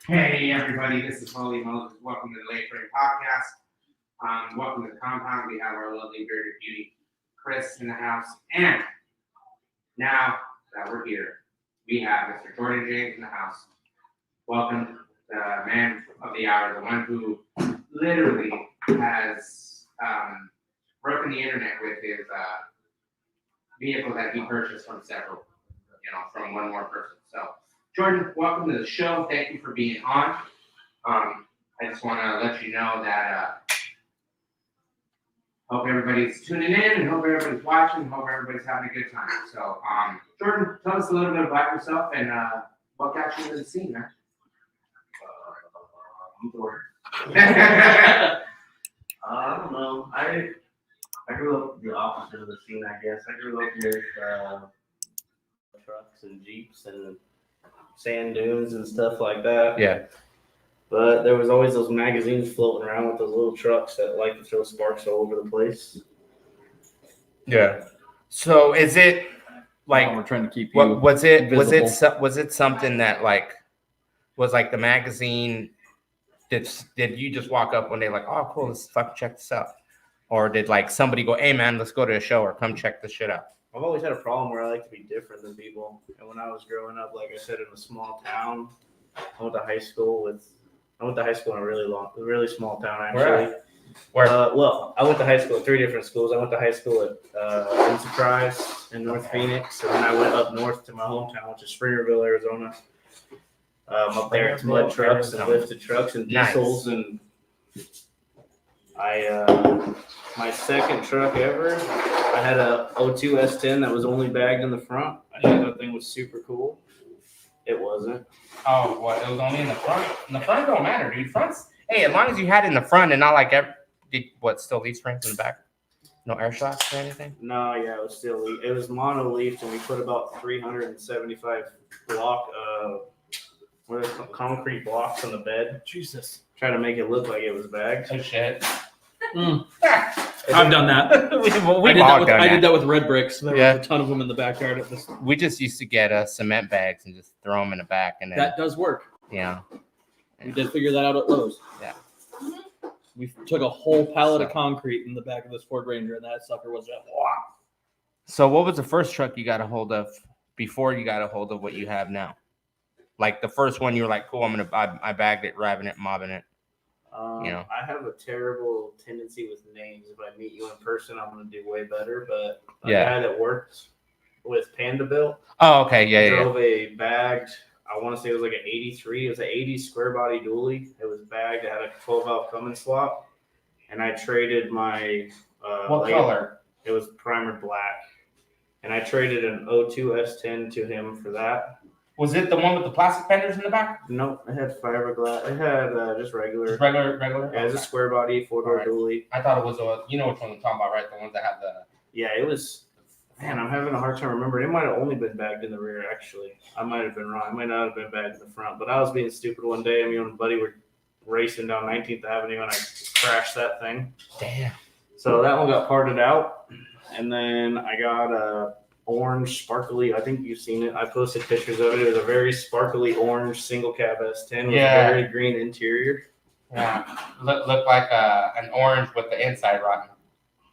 Hey everybody, this is Holy Moses. Welcome to the Late Frame Podcast. Welcome to the compound. We have our lovely bearded beauty, Chris, in the house. And now that we're here, we have Mr. Jordan James in the house. Welcome, the man of the hour, the one who literally has broken the internet with his vehicle that he purchased from several, from one more person. So, Jordan, welcome to the show. Thank you for being on. I just want to let you know that hope everybody's tuning in and hope everybody's watching. Hope everybody's having a good time. So, Jordan, tell us a little bit about yourself and what got you into the scene, man. I'm Jordan. I don't know. I grew up the opposite of the scene, I guess. I grew up with trucks and Jeeps and sand dunes and stuff like that. Yeah. But there was always those magazines floating around with those little trucks that like to throw sparks all over the place. Yeah. So is it like we're trying to keep you was it visible. was it something that was like the magazine? Did you just walk up one day like, oh cool, let's fucking check this out? Or did like somebody go, hey man, let's go to a show or come check this shit out? I've always had a problem where I like to be different than people. And when I was growing up, like I said, in a small town, I went to high school in a really small town actually. Where? Well, I went to high school at 3 different schools. I went to high school at Enterprise in North Phoenix, and then I went up north to my hometown, which is Springerville, Arizona. Up there, it's mud trucks and lifted trucks and diesels, and my second truck ever, I had a 02 S10 that was only bagged in the front. I thought that thing was super cool. It wasn't. Oh, what? It was only in the front. And the front don't matter, dude. Fronts. Hey, as long as you had it in the front and not like still leaf springs in the back? No air shocks or anything? No, yeah, it was mono-leafed, and we put about 375 concrete blocks on the bed. Jesus. Try to make it look like it was bagged. Oh shit. I've done that. I did that with red bricks. There was a ton of them in the backyard. We just used to get cement bags and just throw them in the back, and then That does work. yeah. We did figure that out at Lowe's. Yeah. We took a whole pallet of concrete in the back of this Ford Ranger, and that sucker was just wow. So, what was the first truck you got a hold of before you got a hold of what you have now? Like the first one, you were like, "Cool, I bagged it, driving it, mobbing it." I have a terrible tendency with names. If I meet you in person, I'm going to do way better. But a guy that worked with Pandabilt. Oh, okay, yeah. Drove a bagged. I want to say it was like an 83. It was an 80 square body dually. It was bagged. It had a 12 valve Cummins swap, and I traded my. What color? It was primer black, and I traded an 02 S10 to him for that. Was it the one with the plastic fenders in the back? Nope, it had fiberglass. It had just regular. Just regular. Yeah, it was a square body 4-door dually. I thought it was you know which one I'm talking about, right? The ones that have the. Yeah, it was. Man, I'm having a hard time remembering. It might have only been bagged in the rear, actually. I might have been wrong. It might not have been bagged in the front. But I was being stupid one day. Me and my buddy were racing down 19th Avenue, and I crashed that thing. Damn. So that one got parted out. And then I got a orange sparkly. I think you've seen it. I posted pictures of it. It was a very sparkly orange single cab S10 with a very green interior. Yeah, looked like an orange with the inside rotten.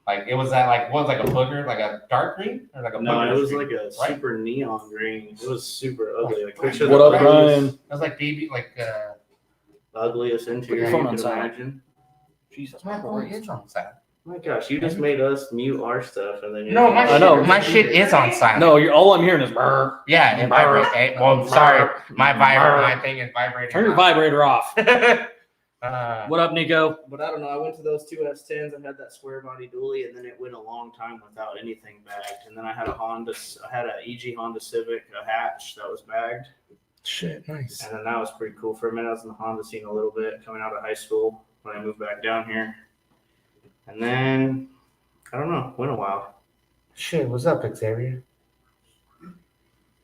Like it was that like what was like a booger, like a dark green or like a no, booger it was green, like a super neon green. It was super ugly. Like what up, Brian? It was like baby like the ugliest interior you can imagine. Jesus, my phone is on silent. My gosh, you just made us mute our stuff and then you're my shit is on silent. No, all I'm hearing is brr. Yeah, it vibrates. Well, sorry, my thing is vibrating. Turn your vibrator off. What up, Nico? But I don't know. I went to those 2 S10s. I had that square body dually, and then it went a long time without anything bagged. And then I had an EG Honda Civic, a hatch that was bagged. Shit, nice. And then that was pretty cool. For a minute, I was in the Honda scene a little bit coming out of high school when I moved back down here. And then, I don't know, went a while. Shit, what's up, Xavier?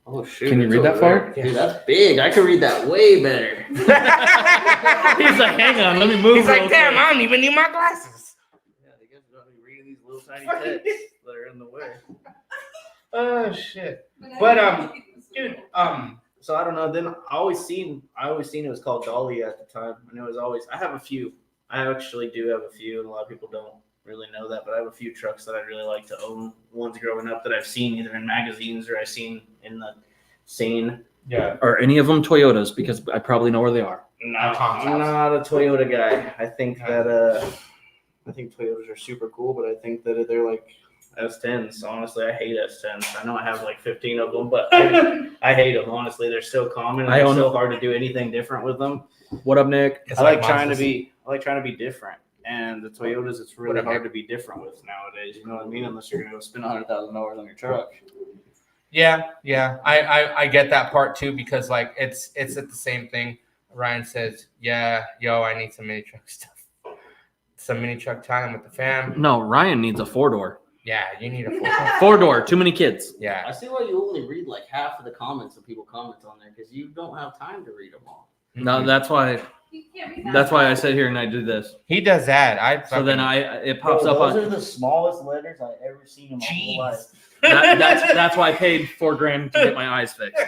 Oh, shoot. Can you read that far? Dude, that's big. I could read that way better. He's like, hang on, let me move. He's like, damn, I don't even need my glasses. Yeah, they guys don't be reading these little tiny texts that are in the way. Oh, shit. But, dude, So I don't know. Then I always seen it was called Dahlia at the time, and it was always. I have a few. I actually do have a few, and a lot of people don't really know that, but I have a few trucks that I'd really like to own. Ones growing up that I've seen either in magazines or I've seen in the scene. Yeah. Are any of them Toyotas? Because I probably know where they are. No, I'm not a Toyota guy. I think that I think Toyotas are super cool, but I think that they're like S10s. Honestly, I hate S10s. I know I have like 15 of them, but I hate them. Honestly, they're so common. And I they're own so them. hard to do anything different with them. What up, Nick? It's I like Mazda's. trying to be different. And the Toyotas, it's really Whatever. hard to be different with nowadays. You know what I mean? Unless you're gonna go spend $100,000 on your truck. Yeah. I get that part too, because like it's at the same thing. Ryan says, yeah, yo, I need some mini truck stuff. Some mini truck time with the fam. No, Ryan needs a 4-door. Yeah, you need a 4-door, too many kids. Yeah. I see why you only read like half of the comments that people comment on there because you don't have time to read them all. No, that's why I sit here and I do this. He does that. So then it pops up those on. are the smallest letters I've ever seen in my whole life. That's why I paid $4,000 to get my eyes fixed.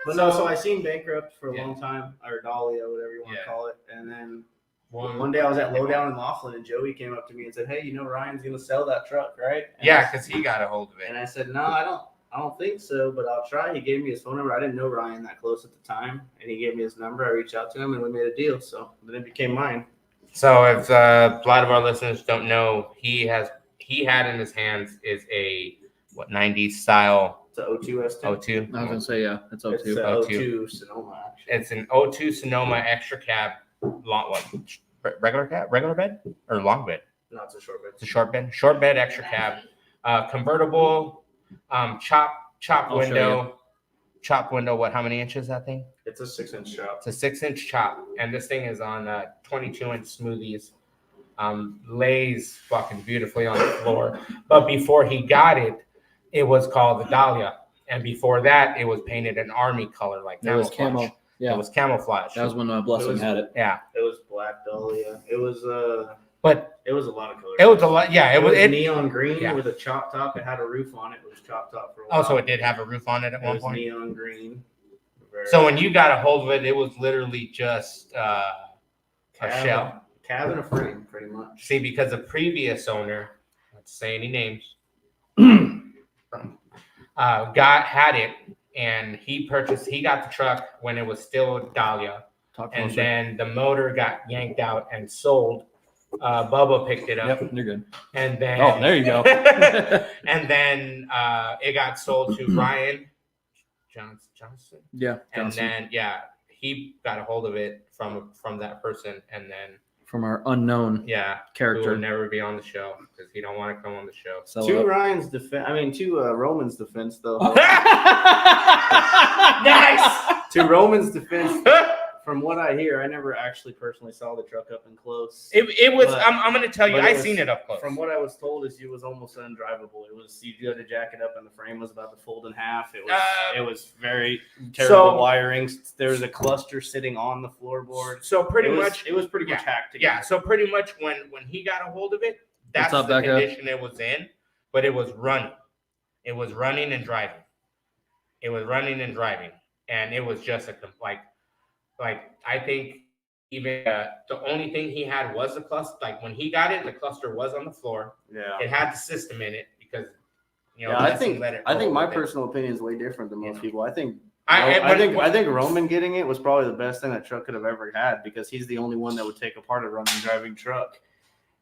But no, so I seen Bankrupt for a Yeah. long time, or Dahlia, whatever you want Yeah. to call it. And then One- one day I was at Lowdown in Laughlin, and Joey came up to me and said, "Hey, you know Ryan's gonna sell that truck, right?" And Yeah, because he got a hold of And it. I said, "No, I don't think so, but I'll try." He gave me his phone number. I didn't know Ryan that close at the time, and he gave me his number. I reached out to him, and we made a deal. So then it became mine. So if a lot of our listeners don't know, he had in his hands is a 90s style It's an O2 S10. O2. I was gonna say yeah, it's It's O2. an O2. O2 Sonoma, actually. It's an O2 Sonoma extra cab, regular bed or long bed? No, it's a short bed. It's a short bed extra cab, convertible, chop I'll show window. What? How many inches that thing? It's a 6-inch shop. It's a 6-inch chop, and this thing is on 22-inch smoothies. Lays fucking beautifully on the floor. But before he got it, it was called the Dahlia, and before that, it was painted an army color like That was camouflage. camo. Yeah, It was camouflage. that was when Blessing had it. Yeah, It was black Dahlia. It was but it was a lot of colors. it was a lot. Yeah, It was it. neon green yeah. with a chop top. It had a roof on it. It was chop top for a while. Also, it did have a roof on it at It one was point. neon green. So when you got a hold of it, it was literally just a shell. Cab and a frame, pretty much. See, because the previous owner, not to say any names, had it, and he got the truck when it was still Dahlia, Talk and closer. then the motor got yanked out and sold. Bubba picked it up, Yep, you're good. and then Oh, there you go. and then it got sold to Ryan Johnson. Yeah, And Johnson. then he got a hold of it from that person, and then From our unknown who will character. never be on the show because he don't want to come on the show. Sell To it. Ryan's defense, to Roman's defense, though. Nice. To Roman's defense, from what I hear, I never actually personally saw the truck up and close. It was. But- I'm going to tell you. but it I was- seen it up close. From what I was told, is it was almost undrivable. It was you had to jack it up, and the frame was about to fold in half. It was very terrible wiring. There was a cluster sitting on the floorboard. So pretty it was, much, it was pretty much hacked together. yeah. So pretty much when he got a hold of it, that's What's up, the Becca? condition it was in. But it was running. It was running and driving. It was running and driving, and it was just like I think even the only thing he had was the cluster. Like when he got it, the cluster was on the floor. Yeah. It had the system in it because Yeah, I Blessing think let it I think roll my with it. personal opinion is way different than most Yeah. people. I think I I think Roman getting it was probably the best thing that truck could have ever had because he's the only one that would take apart a running driving truck,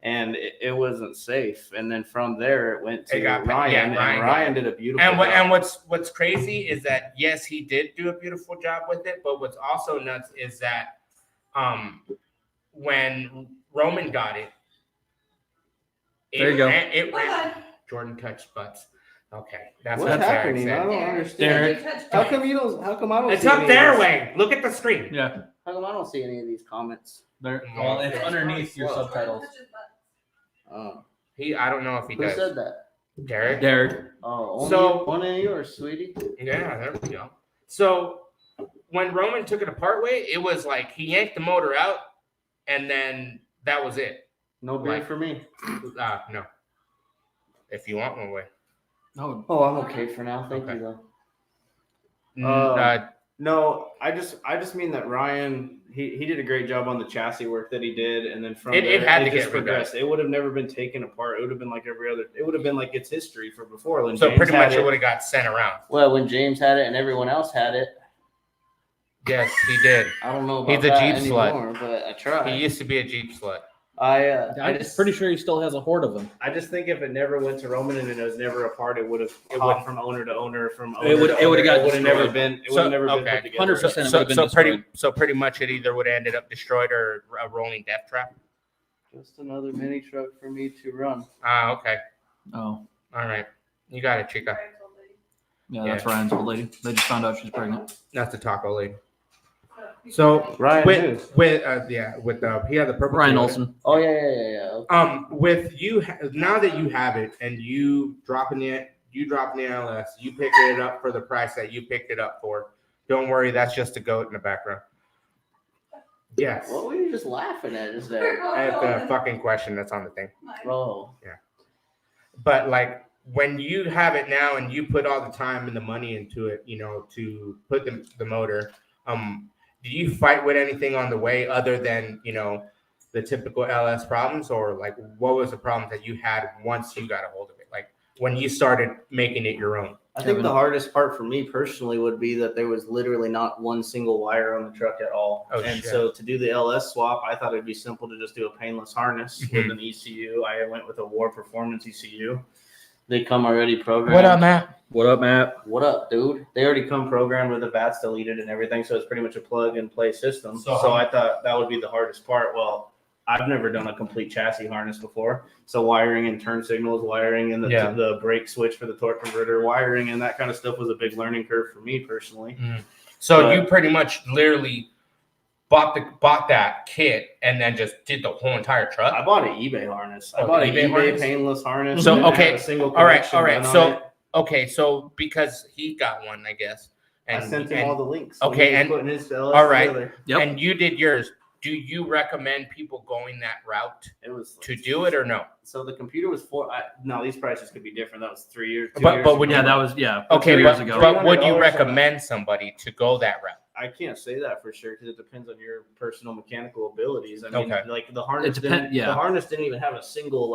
and it wasn't safe. And then from there it went to It got- Ryan, yeah, and Ryan Ryan did a beautiful And job. what's crazy is that yes, he did do a beautiful job with it, but what's also nuts is that when Roman got it, There you go. It ran. Jordan touched butts. Okay, that's What's what Derek happening? I said. don't understand. How come you don't? How come I don't? It's see up any there, of these- Wayne. Look at the screen. Yeah. How come I don't see any of these comments? There. Well, Well, it's underneath your subtitles. Oh, I don't know if he who does. said that? Derek. Derek. Oh, only So- one of yours, sweetie. Yeah, there we go. So when Roman took it apart, way it was like he yanked the motor out, and then that was it. No beer Right. for me. No. If you want one, way. No. Oh, I'm okay for now. Thank Okay. you though. No, I just mean that Ryan he did a great job on the chassis work that he did, and then from It there, had to just get redone. progressed. It would have never been taken apart. It would have been like every other. It would have been like its history for before. When So James pretty had much it would have got sent around. Well, when James had it and everyone else had it, Yes, he did. I don't know about He's a that Jeep slut. anymore, but I tried. He used to be a Jeep slut. I'm pretty sure he still has a horde of them. I just think if it never went to Roman and it was never a part, it would have hopped from owner to owner from owner It would- to it would have owner. got It would have never destroyed. been. It would have never been okay. put together. 100%. it So, would've been so pretty destroyed. pretty much it either would have ended up destroyed or a rolling death trap. Just another mini truck for me to run. Ah, okay. Oh, All right. You got it, Chica. yeah, that's Ryan's old lady. They just found out she's pregnant. That's the taco lady. So Ryan with he had the purple Ryan Toyota. Olson. Oh yeah. With you now that you have it and you dropping the LS, you picking it up for the price that you picked it up for. Don't worry, that's just a goat in the background. Yes. What were you just laughing at? Is there? At the fucking question that's on the thing. Oh, But like when you have it now and you put all the time and the money into it, to put the motor, do you fight with anything on the way other than, the typical LS problems, or like what was the problem that you had once you got a hold of it? Like when you started making it your own? I think the hardest part for me personally would be that there was literally not one single wire on the truck at all. Oh, and shit. so to do the LS swap, I thought it'd be simple to just do a painless harness Mhm. with an ECU. I went with a War Performance ECU. They come already programmed. What up, Matt? What up, Matt? what up, dude? They already come programmed with the VATs deleted and everything, so it's pretty much a plug and play system. So- So I thought that would be the hardest part. Well, I've never done a complete chassis harness before, so wiring and turn signals, wiring and Yeah. the brake switch for the torque converter, wiring and that kind of stuff was a big learning curve for me personally. So But- you pretty much literally bought that kit and then just did the whole entire truck? I bought an eBay harness. I Oh, bought an eBay eBay harness? painless harness. So, and it had okay. a single All right, connection all right. done So, on it. okay, so because he got one, I guess. I sent him all the links. okay, he was and- putting his LS all right. together. Yep. and you did yours. Do you recommend people going that route It was to do it or no? So the computer was no, these prices could be different. That was 3 years. 2 But- years but when ago. Yeah, that was Okay, 2 years ago. but would you $300 recommend somebody to go that route? I can't say that for sure because it depends on your personal mechanical abilities. I mean, Okay. like the harness yeah. the harness didn't even have a single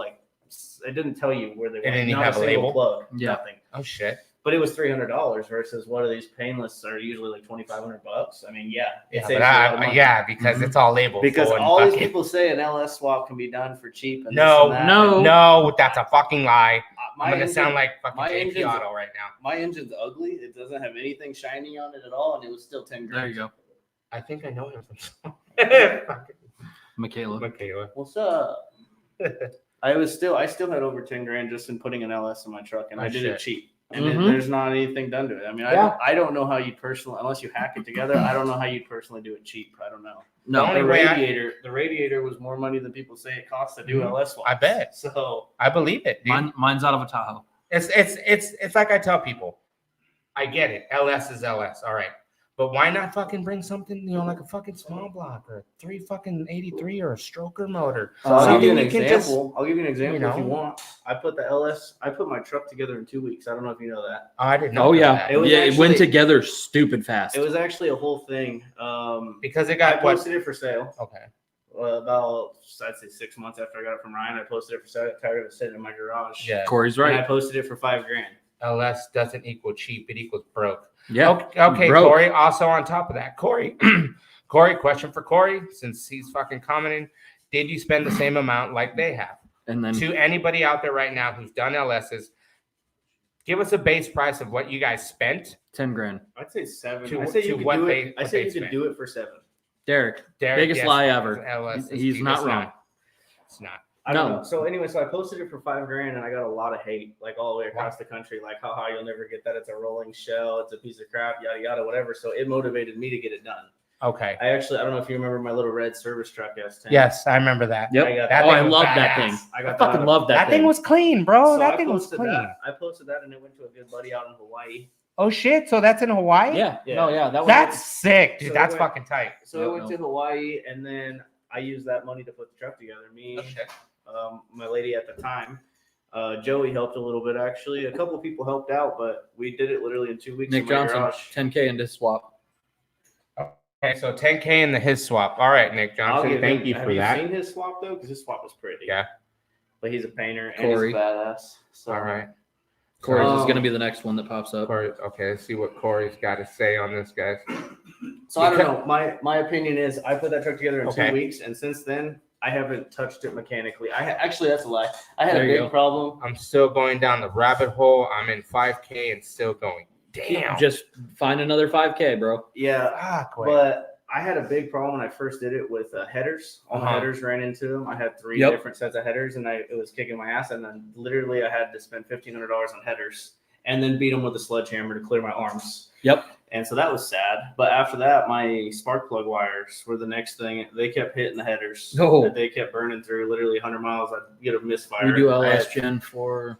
it didn't tell you where they It went. didn't even Not have a single label? plug. Yeah. Nothing. Oh shit! But it was $300 versus what are these painless are usually like $2,500. I mean, yeah, it Yeah, saves but you a lot of money. because Mhm. it's all labeled. Because full and all these fucking- people say an LS swap can be done for cheap. And No, this and that. no. No, that's a fucking lie. My I'm gonna engine- sound like fucking my JP engine's- Auto right now. My engine's ugly. It doesn't have anything shiny on it at all, and it was still 10 grand. There you go, I think I know him from fucking Michaela. Michaela. what's up? I still had over 10 grand just in putting an LS in my truck, and Oh, I did shit. it cheap. And Mhm. there's not anything done to it. I mean, Yeah. I don't know how you personally, unless you hack it together, I don't know how you personally do it cheap. I don't know. No, only The way radiator was more money than people say it costs to do Mhm. LS swaps. I bet. So I believe it, dude. mine's out of a Tahoe. It's like I tell people. I get it. LS is LS. All right. But why not fucking bring something, like a fucking small block or a 383 or a stroker motor? So I'll give you an Something you can just- example. I'll give you an example if you know. want. I put my truck together in 2 weeks. I don't know if you know that. I didn't know. Oh yeah, that. It was it went actually- together stupid fast. It was actually a whole thing. Because it I got what? posted it for sale. Okay. About I'd say 6 months after I got it from Ryan. I posted it for sale. Tired of it sitting in my garage. Yeah. Corey's And I right. posted it for $5,000. LS doesn't equal cheap. It equals broke. Yeah. Okay, broke. Corey. Also on top of that, Corey. Corey, question for Corey, since he's fucking commenting. Did you spend the same amount like they have? And then To anybody out there right now who's done LSs, give us a base price of what you guys spent. 10 grand. I'd say 7. To- I say to you could what do they- it. I what say they you could spent. do it for 7. Derek, Derek, biggest yes, lie ever. LS is- He's not it's wrong. It's not. I don't No. know. So anyway, so I posted it for $5,000 and I got a lot of hate, like all the way across the country, like, haha, you'll never get that. It's a rolling shell. It's a piece of crap, yada, yada, whatever. So it motivated me to get it done. Okay. I don't know if you remember my little red service truck S10. Yes, I remember that. Yep. I got That Oh, I thing was love that badass. thing. I I got fucking that. love that, That thing was clean, bro. So that I thing was posted clean. that. I posted that and it went to a good buddy out in Hawaii. Oh shit! So that's in Hawaii. Yeah. Yeah. No, yeah. That was That's sick, dude. So That's wait. fucking tight. So Yep, I went no. to Hawaii and then I used that money to put the truck together. Me, Oh, shit. my lady at the time, Joey helped a little bit actually. A couple people helped out, but we did it literally in 2 weeks. Nick in my Johnson, garage. 10K into swap. Okay, so 10K in the his swap. All right, Nick I'll Johnson, give thank him- you have for that. Seen his swap though? Because his swap was pretty. Yeah. But he's a painter and Corey. he's a badass. So. All right. Corey's is Um, going to be the next one that pops up. Corey, okay, let's see what Corey's got to say on this, guys. So I don't know. My opinion is I put that truck together in Okay. 2 weeks, and since then I haven't touched it mechanically. Actually that's a lie. I had There a you big go. problem. I'm still going down the rabbit hole. I'm in 5K and still going. Damn. Just find another 5K, bro. Yeah, Fuck, wait. but I had a big problem when I first did it with headers. All my Uh-huh. headers ran into them. I had 3 Yep. different sets of headers, and it was kicking my ass. And then literally I had to spend $1,500 on headers, and then beat them with a sledgehammer to clear my arms. Yep. And so that was sad. But after that, my spark plug wires were the next thing. They kept hitting the headers. Oh. That they kept burning through. Literally 100 miles, I'd get a misfire. We do I LS had- Gen for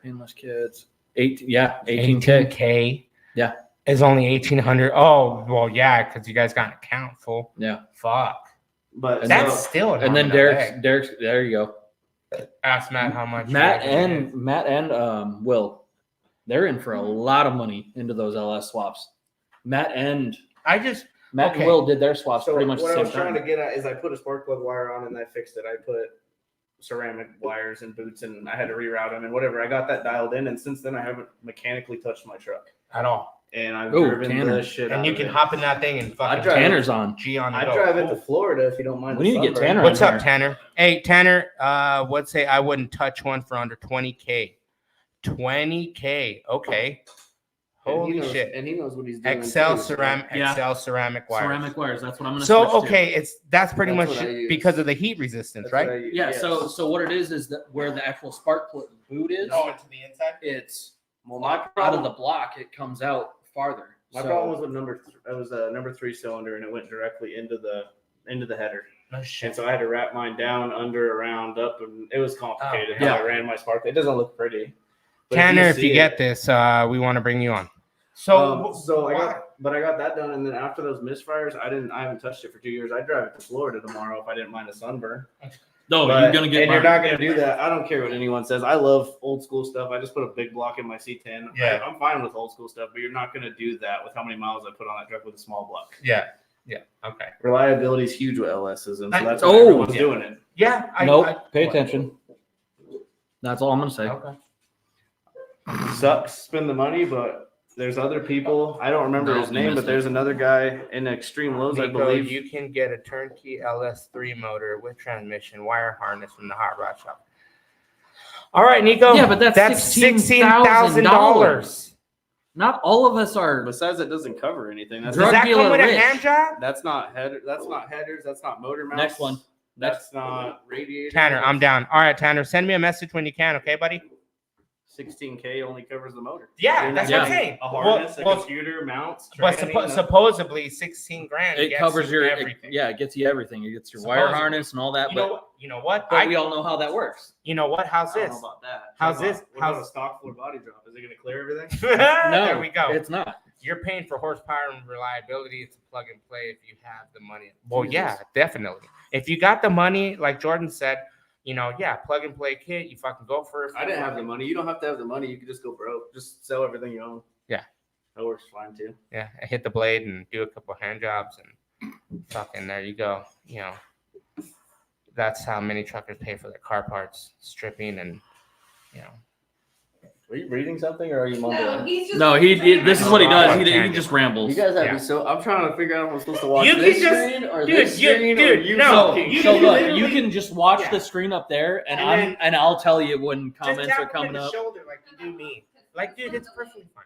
painless kids. 18K. 18K. Yeah. Is only 1,800. Oh, well, yeah, because you guys got an account full. Yeah. Fuck. But And That's so- still an And then arm and a leg. Derek's, there you go. Ask Matt how much. Matt he has. and Will, they're in for a lot of money into those LS swaps. Matt and Okay. Will did their swaps So pretty much what the I same was trying time. to get at is I put a spark plug wire on and I fixed it. I put ceramic wires and boots and I had to reroute them and whatever. I got that dialed in, and since then I haven't mechanically touched my truck. At all. And I've Ooh, driven Tanner. the shit out And you of can it. hop in that thing and fucking drive- Tanner's on. G on the I go. drive it to Florida if you don't mind. We the need to get sunburn. Tanner What's on up, there. Tanner? Hey, Tanner, would say I wouldn't touch one for under 20K. 20K. Okay. And he Holy knows- shit. And he knows what he's doing. Excel too, so- ceramic Yeah. Excel ceramic wire. Ceramic wires. That's what I'm gonna So switch to. okay, that's pretty That's much what I use. because of the heat resistance, That's right? what I use, Yeah. yes. So what it is that where the actual spark plug boot is, into the inside. it's Well, my out of problem, the block. It comes out farther. my So- problem was with it was a number 3 cylinder and it went directly into the header. No And shit. so I had to wrap mine down, under, around, up, and it was complicated Oh, how yeah. I ran my spark. It doesn't look pretty. But Tanner, if see you it- get this, we want to bring you on. So, so I why? got that done, and then after those misfires, I haven't touched it for 2 years. I'd drive it to Florida tomorrow if I didn't mind a sunburn. No, But- you're gonna get. and you're burned. not gonna do that. I don't care what anyone says. I love old school stuff. I just put a big block in my C10. Yeah. I'm fine with old school stuff, but you're not gonna do that with how many miles I put on that truck with a small block. yeah, okay, Reliability is huge with LSs, and so that's why Oh, everyone's yeah. doing it. yeah. Nope. Pay attention. That's all I'm gonna say. Okay. Sucks, spend the money, but there's other people. I don't remember No, his you name, missed but there's another guy in Extreme Lows, I Nico, believe. you can get a turnkey LS3 motor with transmission, wire harness from the Hot Rod Shop. All right, Nico. Yeah, but that's $16,000. Not all of us are. Besides, that doesn't cover anything. That's Drug Does that dealer come with a rich. hand job? That's not header. That's not headers. That's not motor mounts. Next one. That's not radiator. Tanner, I'm down. All right, Tanner, send me a message when you can, okay, buddy? 16K only covers the motor. Yeah, And that's what I'm saying. A harness, Well, a computer, mounts. But training, supposedly 16 grand. It gets covers you your. everything. Yeah, it gets you everything. It gets your wire Supposedly. harness and all that. You know what? But we all know how that works. You know what? How's I don't this? know about that. How's What this? about- What about a How's- stock floor body drop? Is it going to clear everything? No, there we go. It's not. You're paying for horsepower and reliability. It's a plug and play if you have the money. Well, Jesus. yeah, definitely. If you got the money, like Jordan said, yeah, plug and play kit. You fucking go for it. I didn't have the money. You don't have to have the money. You can just go broke. Just sell everything you own. Yeah. That works fine too. Yeah, I hit the blade and do a couple hand jobs and fucking there you go. That's how many truckers pay for their car parts, stripping and Are you reading something or are you No, mumbling? he's just. No, he. This is what he does. He Tangent. just rambles. You guys have Yeah. me so. I'm trying to figure out if I'm supposed to watch You can this just- screen or dude, this you- screen dude, or you no, talking. you So can look, literally- you can just watch Yeah. the screen up there, and And then- I'll tell you when just comments tap are him in coming the up. shoulder like you do me. Like, dude, it's perfectly fine.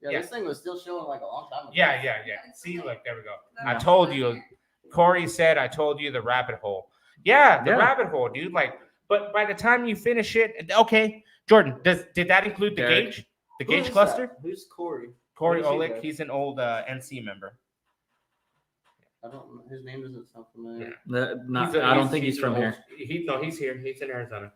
Yeah, Yeah. this thing was still showing like a long time ago. Yeah. See, look, there we go. I told you. Corey said, I told you the rabbit hole. Yeah, the Yeah. rabbit hole, dude. Like, but by the time you finish it, okay, Jordan, did that include the Derek. gauge? The Who gauge is cluster? that? Who's Corey? Corey What is he Olick, like? he's an old NC member. I don't. His name doesn't sound familiar. Yeah. I don't think he's from an here. He's here. He's in Arizona.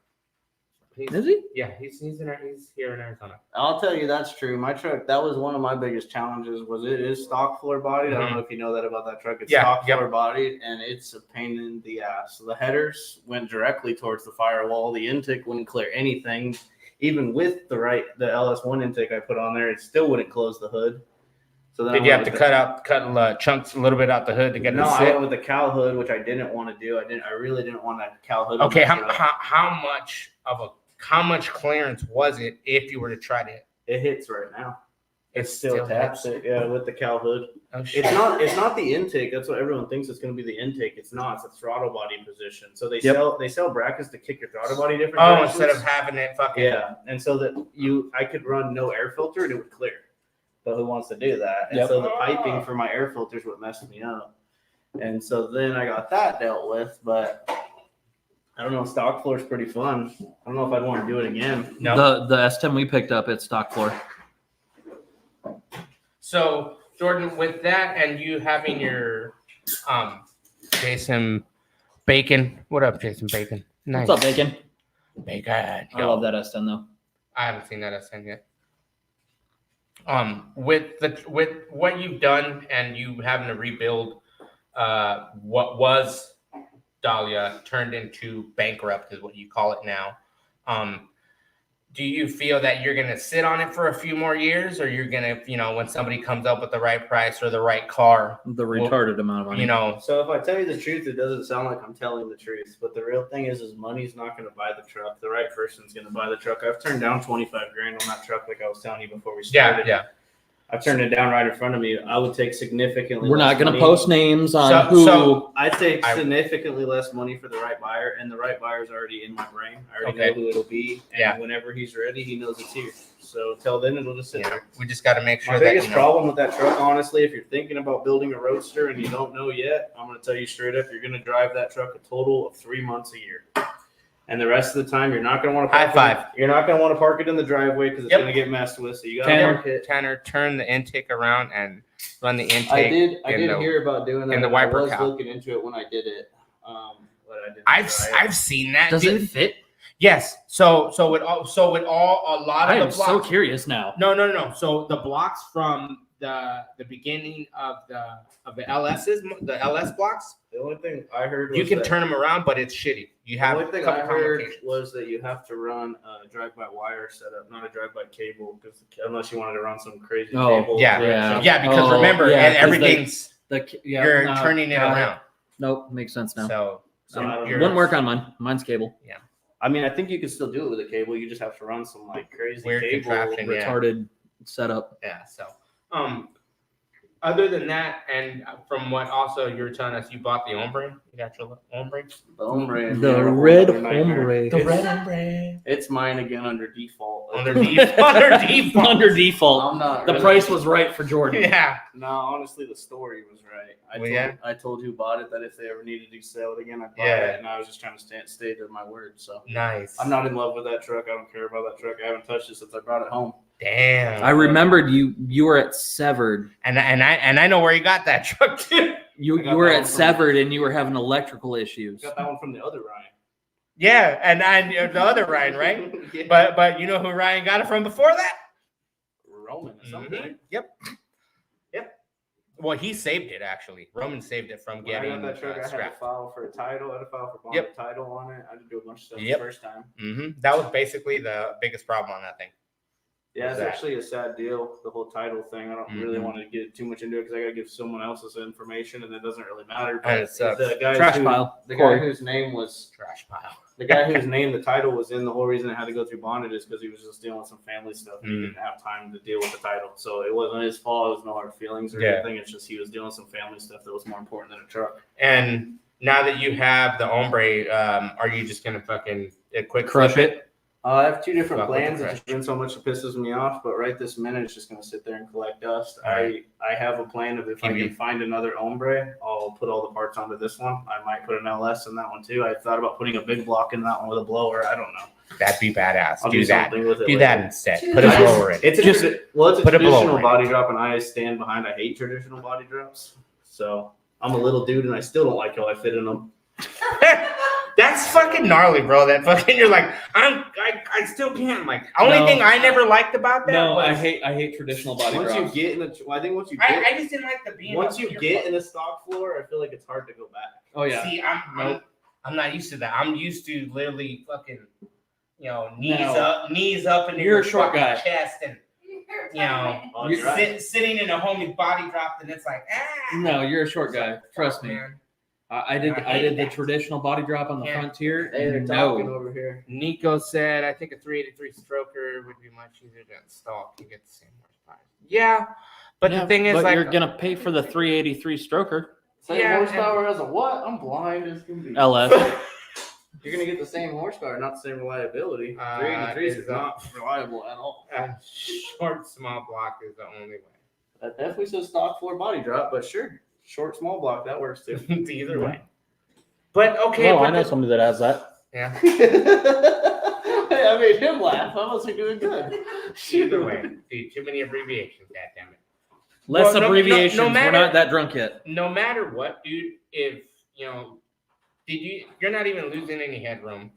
Is he? Yeah, he's here in Arizona. I'll tell you that's true. My truck, that was one of my biggest challenges. Was it is stock floor bodied. I don't know if you know that about that truck. It's Yeah, stock yep. floor bodied, and it's a pain in the ass. So the headers went directly towards the firewall. The intake wouldn't clear anything. Even with the LS1 intake I put on there, it still wouldn't close the hood. So then Did I you went have to with cut chunks a little bit out the hood to get No, it to I sit? went with the cow hood, which I didn't want to do. I really didn't want that cow hood. Okay, on that truck. how much clearance was it if you were to try to? It hits right now. It It still taps it, yeah, with the cow hood. Oh shit! It's not the intake. That's what everyone thinks it's going to be the intake. It's not. It's a throttle body position. So they Yep. sell brackets to kick your throttle body different. Oh, directions. instead of having it fucking. Yeah, and so that I could run no air filter and it would clear. But who wants to do that? And Yep. so the piping for my air filters would mess me up. And so then I got that dealt with. But I don't know. Stock floor is pretty fun. I don't know if I'd want to do it again. No. The S10 we picked up at stock floor. So Jordan, with that and you having your Jason Bacon. What up, Jason Bacon? Nice. What's up, Bacon? Bacon? I love that S10 though. I haven't seen that S10 yet. With what you've done and you having to rebuild what was Dahlia turned into bankrupt is what you call it now. Do you feel that you're gonna sit on it for a few more years, or you're gonna, when somebody comes up with the right price or the right car, The retarded amount of money. So if I tell you the truth, it doesn't sound like I'm telling the truth. But the real thing is money's not going to buy the truck. The right person's going to buy the truck. I've turned down 25 grand on that truck, like I was telling you before we started. yeah. I've turned it down right in front of me. I would take significantly. We're less not going to money. post names on So- who. so- I'd take I- significantly less money for the right buyer, and the right buyer's already in my brain. I already Okay. know who it'll be, and Yeah. whenever he's ready, he knows it's here. So till then, it'll just sit Yeah, there. we just got to make sure My that biggest problem with that truck, honestly, if you're thinking about building a roadster and you don't know yet, I'm going to tell you straight up, you're going to drive that truck a total of 3 months a year. And the rest of the time, you're not going to want to High five. You're not going to want to park it in the driveway because it's Yep. going to get messed with. So you got to park it. Tanner, turn the intake around and run the intake. I in did the- hear about doing that. in the and I wiper was cow. looking into it when I did it. But I didn't. I've try it. I've seen that. Does dude. it fit? Yes. So with all a lot I of am the so blocks. curious now. No. So the blocks from the beginning of the LS's, the LS blocks, The only thing I heard was you can that, turn them around, but it's shitty. You The have only a thing I couple heard complications. was that you have to run a drive-by-wire setup, not a drive-by-cable, because unless you wanted to run some crazy Oh, cable. yeah. Yeah. Yeah, because Oh, remember, yeah, 'cause everything's you're no, turning it got around. Nope, makes sense now. So So I don't you're- Wouldn't work on mine. Mine's cable. I mean, I think you could still do it with a cable. You just have to run some like crazy Weird cable. contraption. Yeah. Retarded setup. Yeah. So, other than that, and from what also you were telling us, you bought the Ombre. You got your Ombre. The Ombre. The yeah, red nightmare. Ombre. It's- Ombre. It's mine again under default. Under default. Under default. I'm not. The really- price was right for Jordan. Yeah. No, honestly, the story was right. Well, I told who bought it that if they ever needed to sell it again, I'd buy Yeah. it, and I was just trying to stay to my word. So Nice. I'm not in love with that truck. I don't care about that truck. I haven't touched it since I brought it home. Damn. I remembered you were at Severed. And I know where you got that truck too. You I got you were that at one from- Severed and you were having electrical issues. Got that one from the other Ryan. Yeah, and the other Ryan, right? Yeah. But you know who Ryan got it from before that? Roman at some point. Yep. Well, he saved it actually. Roman saved it from When I getting got that truck, I had to scrapped. file for a title. I had to file for bond Yep. title on it. I had to do a bunch of stuff Yep. the first time. That was basically the biggest problem on that thing. Yeah, it's That. actually a sad deal, the whole title thing. I don't really Mhm. want to get too much into it because I got to give someone else's information and it doesn't really matter. And But it sucks. the guy Trash who, pile. the Corey. guy whose name was Trash pile. the guy whose name the title was in, the whole reason it had to go through bonded is because he was just dealing with some family stuff. And he Mm. didn't have time to deal with the title. So it wasn't his fault. It was no hard feelings or Yeah. anything. It's just he was dealing with some family stuff that was more important than a truck. And now that you have the Ombre, are you just gonna fucking quick Crush flip it. I have two different Fuck with the plans. It's crash. just been so much it pisses me off, but right this minute it's just gonna sit there and collect dust. Alright. I have a plan of if I Give can me- find another Ombre, I'll put all the parts onto this one. I might put an LS in that one too. I thought about putting a big block in that one with a blower. I don't know. That'd be badass. I'll do that. something with it Do later. that instead. Put a I just- blower in. It's a Just it's a put a blower traditional in. body drop, and I stand behind. I hate traditional body drops, so I'm a little dude, and I still don't like how I fit in them. That's fucking gnarly, bro. That fucking you're like, I still can't. Like, only No. thing I never liked about that No, was I hate traditional body Once drops. you get in the, I think once you get, I just didn't like the being. once up you here. get in the stock floor, I feel like it's hard to go back. Oh yeah. See, I'm not used to that. I'm used to literally fucking, knees No. up, and You're a short fucking guy. chest, and Oh, you're you're right. sitting in a homie body drop, and it's like, No, you're a short guy. Trust me. man. I did I the that. traditional body drop on the Yeah. frontier. Hey, they're talking No. over here. Nico said, I think a 383 stroker would be much easier to install to get the same horsepower. Yeah, but Yeah, the thing is, but like, you're gonna pay for the 383 stroker Same Yeah, horsepower as a what? I'm blind as can be. LS. You're gonna get the same horsepower, not the same reliability. 383 is is not reliable at all. short small block is the only way. That definitely says stock floor body drop, but sure, short small block that works too. It's either way. But okay, No, but I know somebody that has that. yeah, Hey, I made him laugh. I must be doing good. either way, dude, too many abbreviations. Goddammit. Less Well, no abbreviations. matter- We're not that drunk yet. No matter what, dude, if you're not even losing any headroom.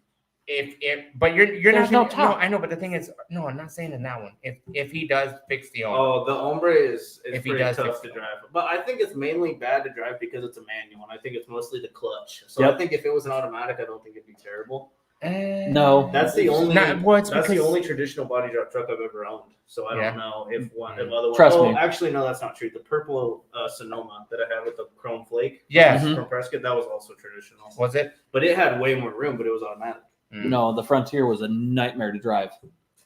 But you're There's not no top. I know, but the thing is, no, I'm not saying in that one. If he does fix the own, Oh, the Ombre is If he pretty does tough fix to it. drive. But I think it's mainly bad to drive because it's a manual, and I think it's mostly the clutch. So I Yep. think if it was an automatic, I don't think it'd be terrible. No. That's the only. It's That's the because- only traditional body drop truck I've ever owned. So I Yeah. don't know if other ones. Trust oh, me. Actually, no, that's not true. The purple Sonoma that I had with the chrome flake Yes. Mhm. from Prescott, that was also traditional. Was it? But it had way more room, but it was automatic. No, the Frontier was a nightmare to drive.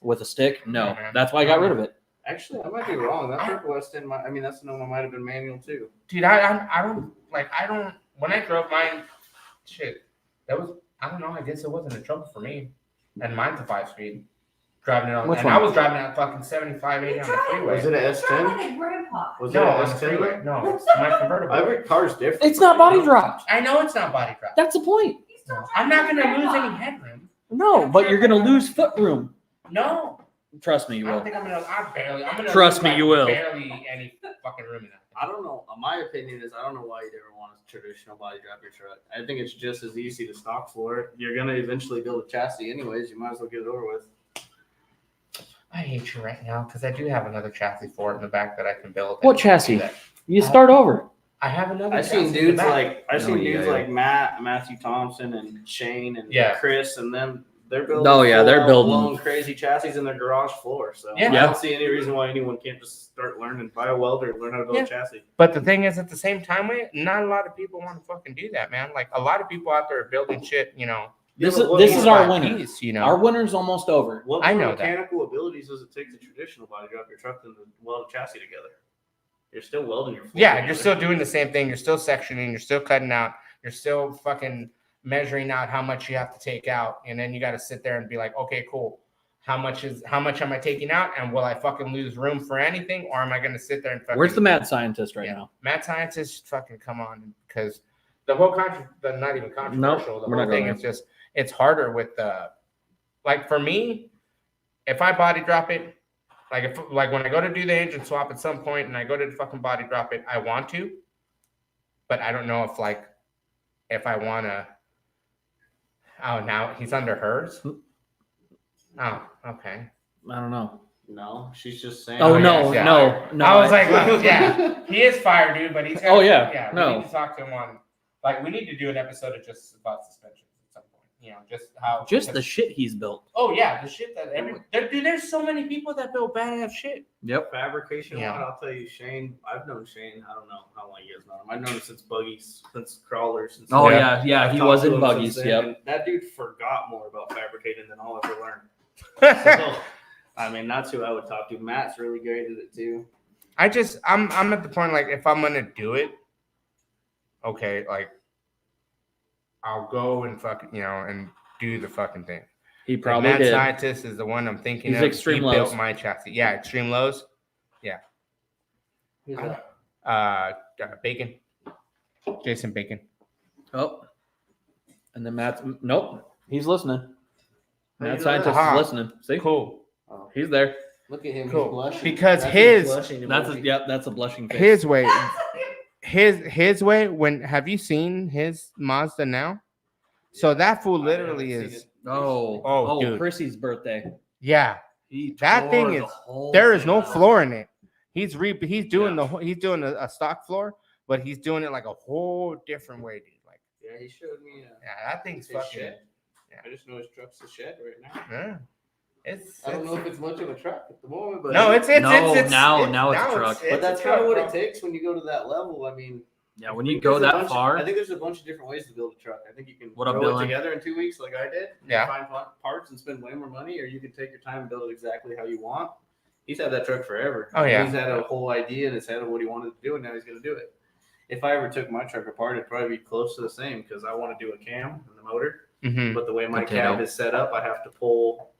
With a stick, no. Mhm. That's why I got rid of it. Actually, I might be wrong. That purple S10, that Sonoma might have been manual too. Dude, I don't. When I drove mine, shit, that was, I don't know. I guess it wasn't a trouble for me. And mine's a 5-speed. Driving it on, Which and one? I was driving at fucking 75, 80 on the freeway. Was it an Sound S10? like a grandpa. Was it No, an on the S10? freeway. No, it's my convertible. Every car's different. It's not body dropped. I know it's not body drop. That's the point. He's still I'm trying not to gonna be lose grandpa. any headroom. No, but you're gonna lose foot room. No, Trust me, I you don't will. think I'm gonna. I'm gonna. Trust lose, me, like, you will. Barely any fucking room in that. I don't know. My opinion is I don't know why you'd ever want a traditional body drop your truck. I think it's just as easy to stock floor. You're gonna eventually build a chassis anyways. You might as well get it over with. I hate you right now because I do have another chassis for it in the back that I can build. What chassis? You start over. I have another. I've seen chassis in the dudes back. like Matthew Thompson and Shane and Yeah. Chris and them. They're building. Oh, yeah, they're building- full-blown crazy chassis in their garage floor. So Yeah. I don't see any reason why anyone can't just start learning, buy a welder, learn how to build Yeah. a chassis. But the thing is, at the same time, not a lot of people want to fucking do that, man. Like a lot of people out there are building shit, This Yeah, is but this what- is our by winner. piece, Our winner's almost over. What I more know that. mechanical abilities does it take to traditional body drop your truck than to weld a chassis together? You're still welding your floor Yeah, together. you're still doing the same thing. You're still sectioning. You're still cutting out. You're still fucking measuring out how much you have to take out, and then you got to sit there and be like, okay, cool. How much am I taking out, and will I fucking lose room for anything, or am I going to sit there and fucking? Where's the mad scientist right Yeah. now? Mad scientists? Fucking come on, because the whole not even controversial. The we're whole not thing going is just it's harder with the, like for me, if I body drop it. Like when I go to do the engine swap at some point and I go to fucking body drop it, I want to, but I don't know if I want to. Oh, now he's under hers. Oh, okay. I don't know. No, she's just saying. Oh, Oh, no, yes, yeah. no. I was like, well, yeah, he is fire, dude, but he's. Oh, yeah, yeah. no. We need to talk to him on. Like, we need to do an episode of just about suspensions at some point. Just how. Just the shit he's built. Oh yeah, the shit that dude. There's so many people that build badass shit. Yep. Fabrication, Yeah. I'll tell you, Shane. I've known Shane. I don't know how long you guys know him. I've known him since buggies, since crawlers. Since Oh Yeah. yeah, I've he talked was to in him buggies. since then, Yep. and that dude forgot more about fabricating than I'll ever learn. So, I mean, that's who I would talk to. Matt's really great at it too. I'm at the point like if I'm gonna do it, okay, like I'll go and fucking and do the fucking thing. He Like, probably Mad did. Scientist is the one I'm thinking He's of. Extreme He Lows. built my chassis. Yeah, Extreme Lows. Who's that? Bacon. Jason Bacon. Oh. And then Matt's nope. He's listening. How you Mad know scientist that? is listening. See, Cool. Oh. he's there. Look at him. Cool. He's blushing. Because That's his blushing That's emoji. that's a blushing face. his way his way. When have you seen his Mazda now? So that fool I haven't literally seen is it. Oh, dude. Chrissy's birthday. yeah. He That tore thing the is whole there is thing no out. floor in it. He's doing Yeah. he's doing a stock floor, but he's doing it like a whole different way, dude. Like Yeah, he showed me. yeah, that thing's His fucking shed. yeah. I just know his truck's a shed right now. yeah. It's I don't know if it's much of a truck at the moment, but now it's a now truck. But that's a kind of truck, what bro. it takes when you go to that level. I mean, Yeah, I when you think go there's a that bunch- far, I think there's a bunch of different ways to build a truck. I think you can What up, throw Dylan? it together in 2 weeks, like I did. and Yeah. Find parts and spend way more money, or you can take your time and build it exactly how you want. He's had that truck forever. Oh, yeah. He's had a whole idea in his head of what he wanted to do, and now he's going to do it. If I ever took my truck apart, it'd probably be close to the same because I want to do a cam and the motor. Mhm. But the way my Potato. cab is set up, I have to pull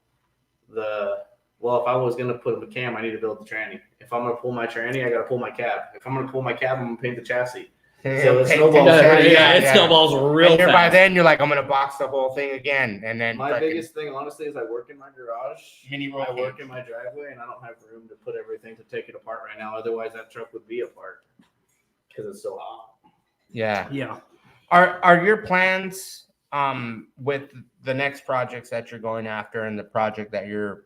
the. Well, if I was going to put a cam, I need to build the tranny. If I'm going to pull my tranny, I got to pull my cab. If I'm going to pull my cab, I'm going to paint the chassis. So it snowballs. it snowballs real And by fast. then you're like, I'm gonna box the whole thing again, and then My fucking biggest thing, honestly, is I work in my garage. mini roll I work cage. in my driveway, and I don't have room to put everything to take it apart right now. Otherwise, that truck would be apart because it's so hot. Yeah. Yeah. Are your plans with the next projects that you're going after and the project that you're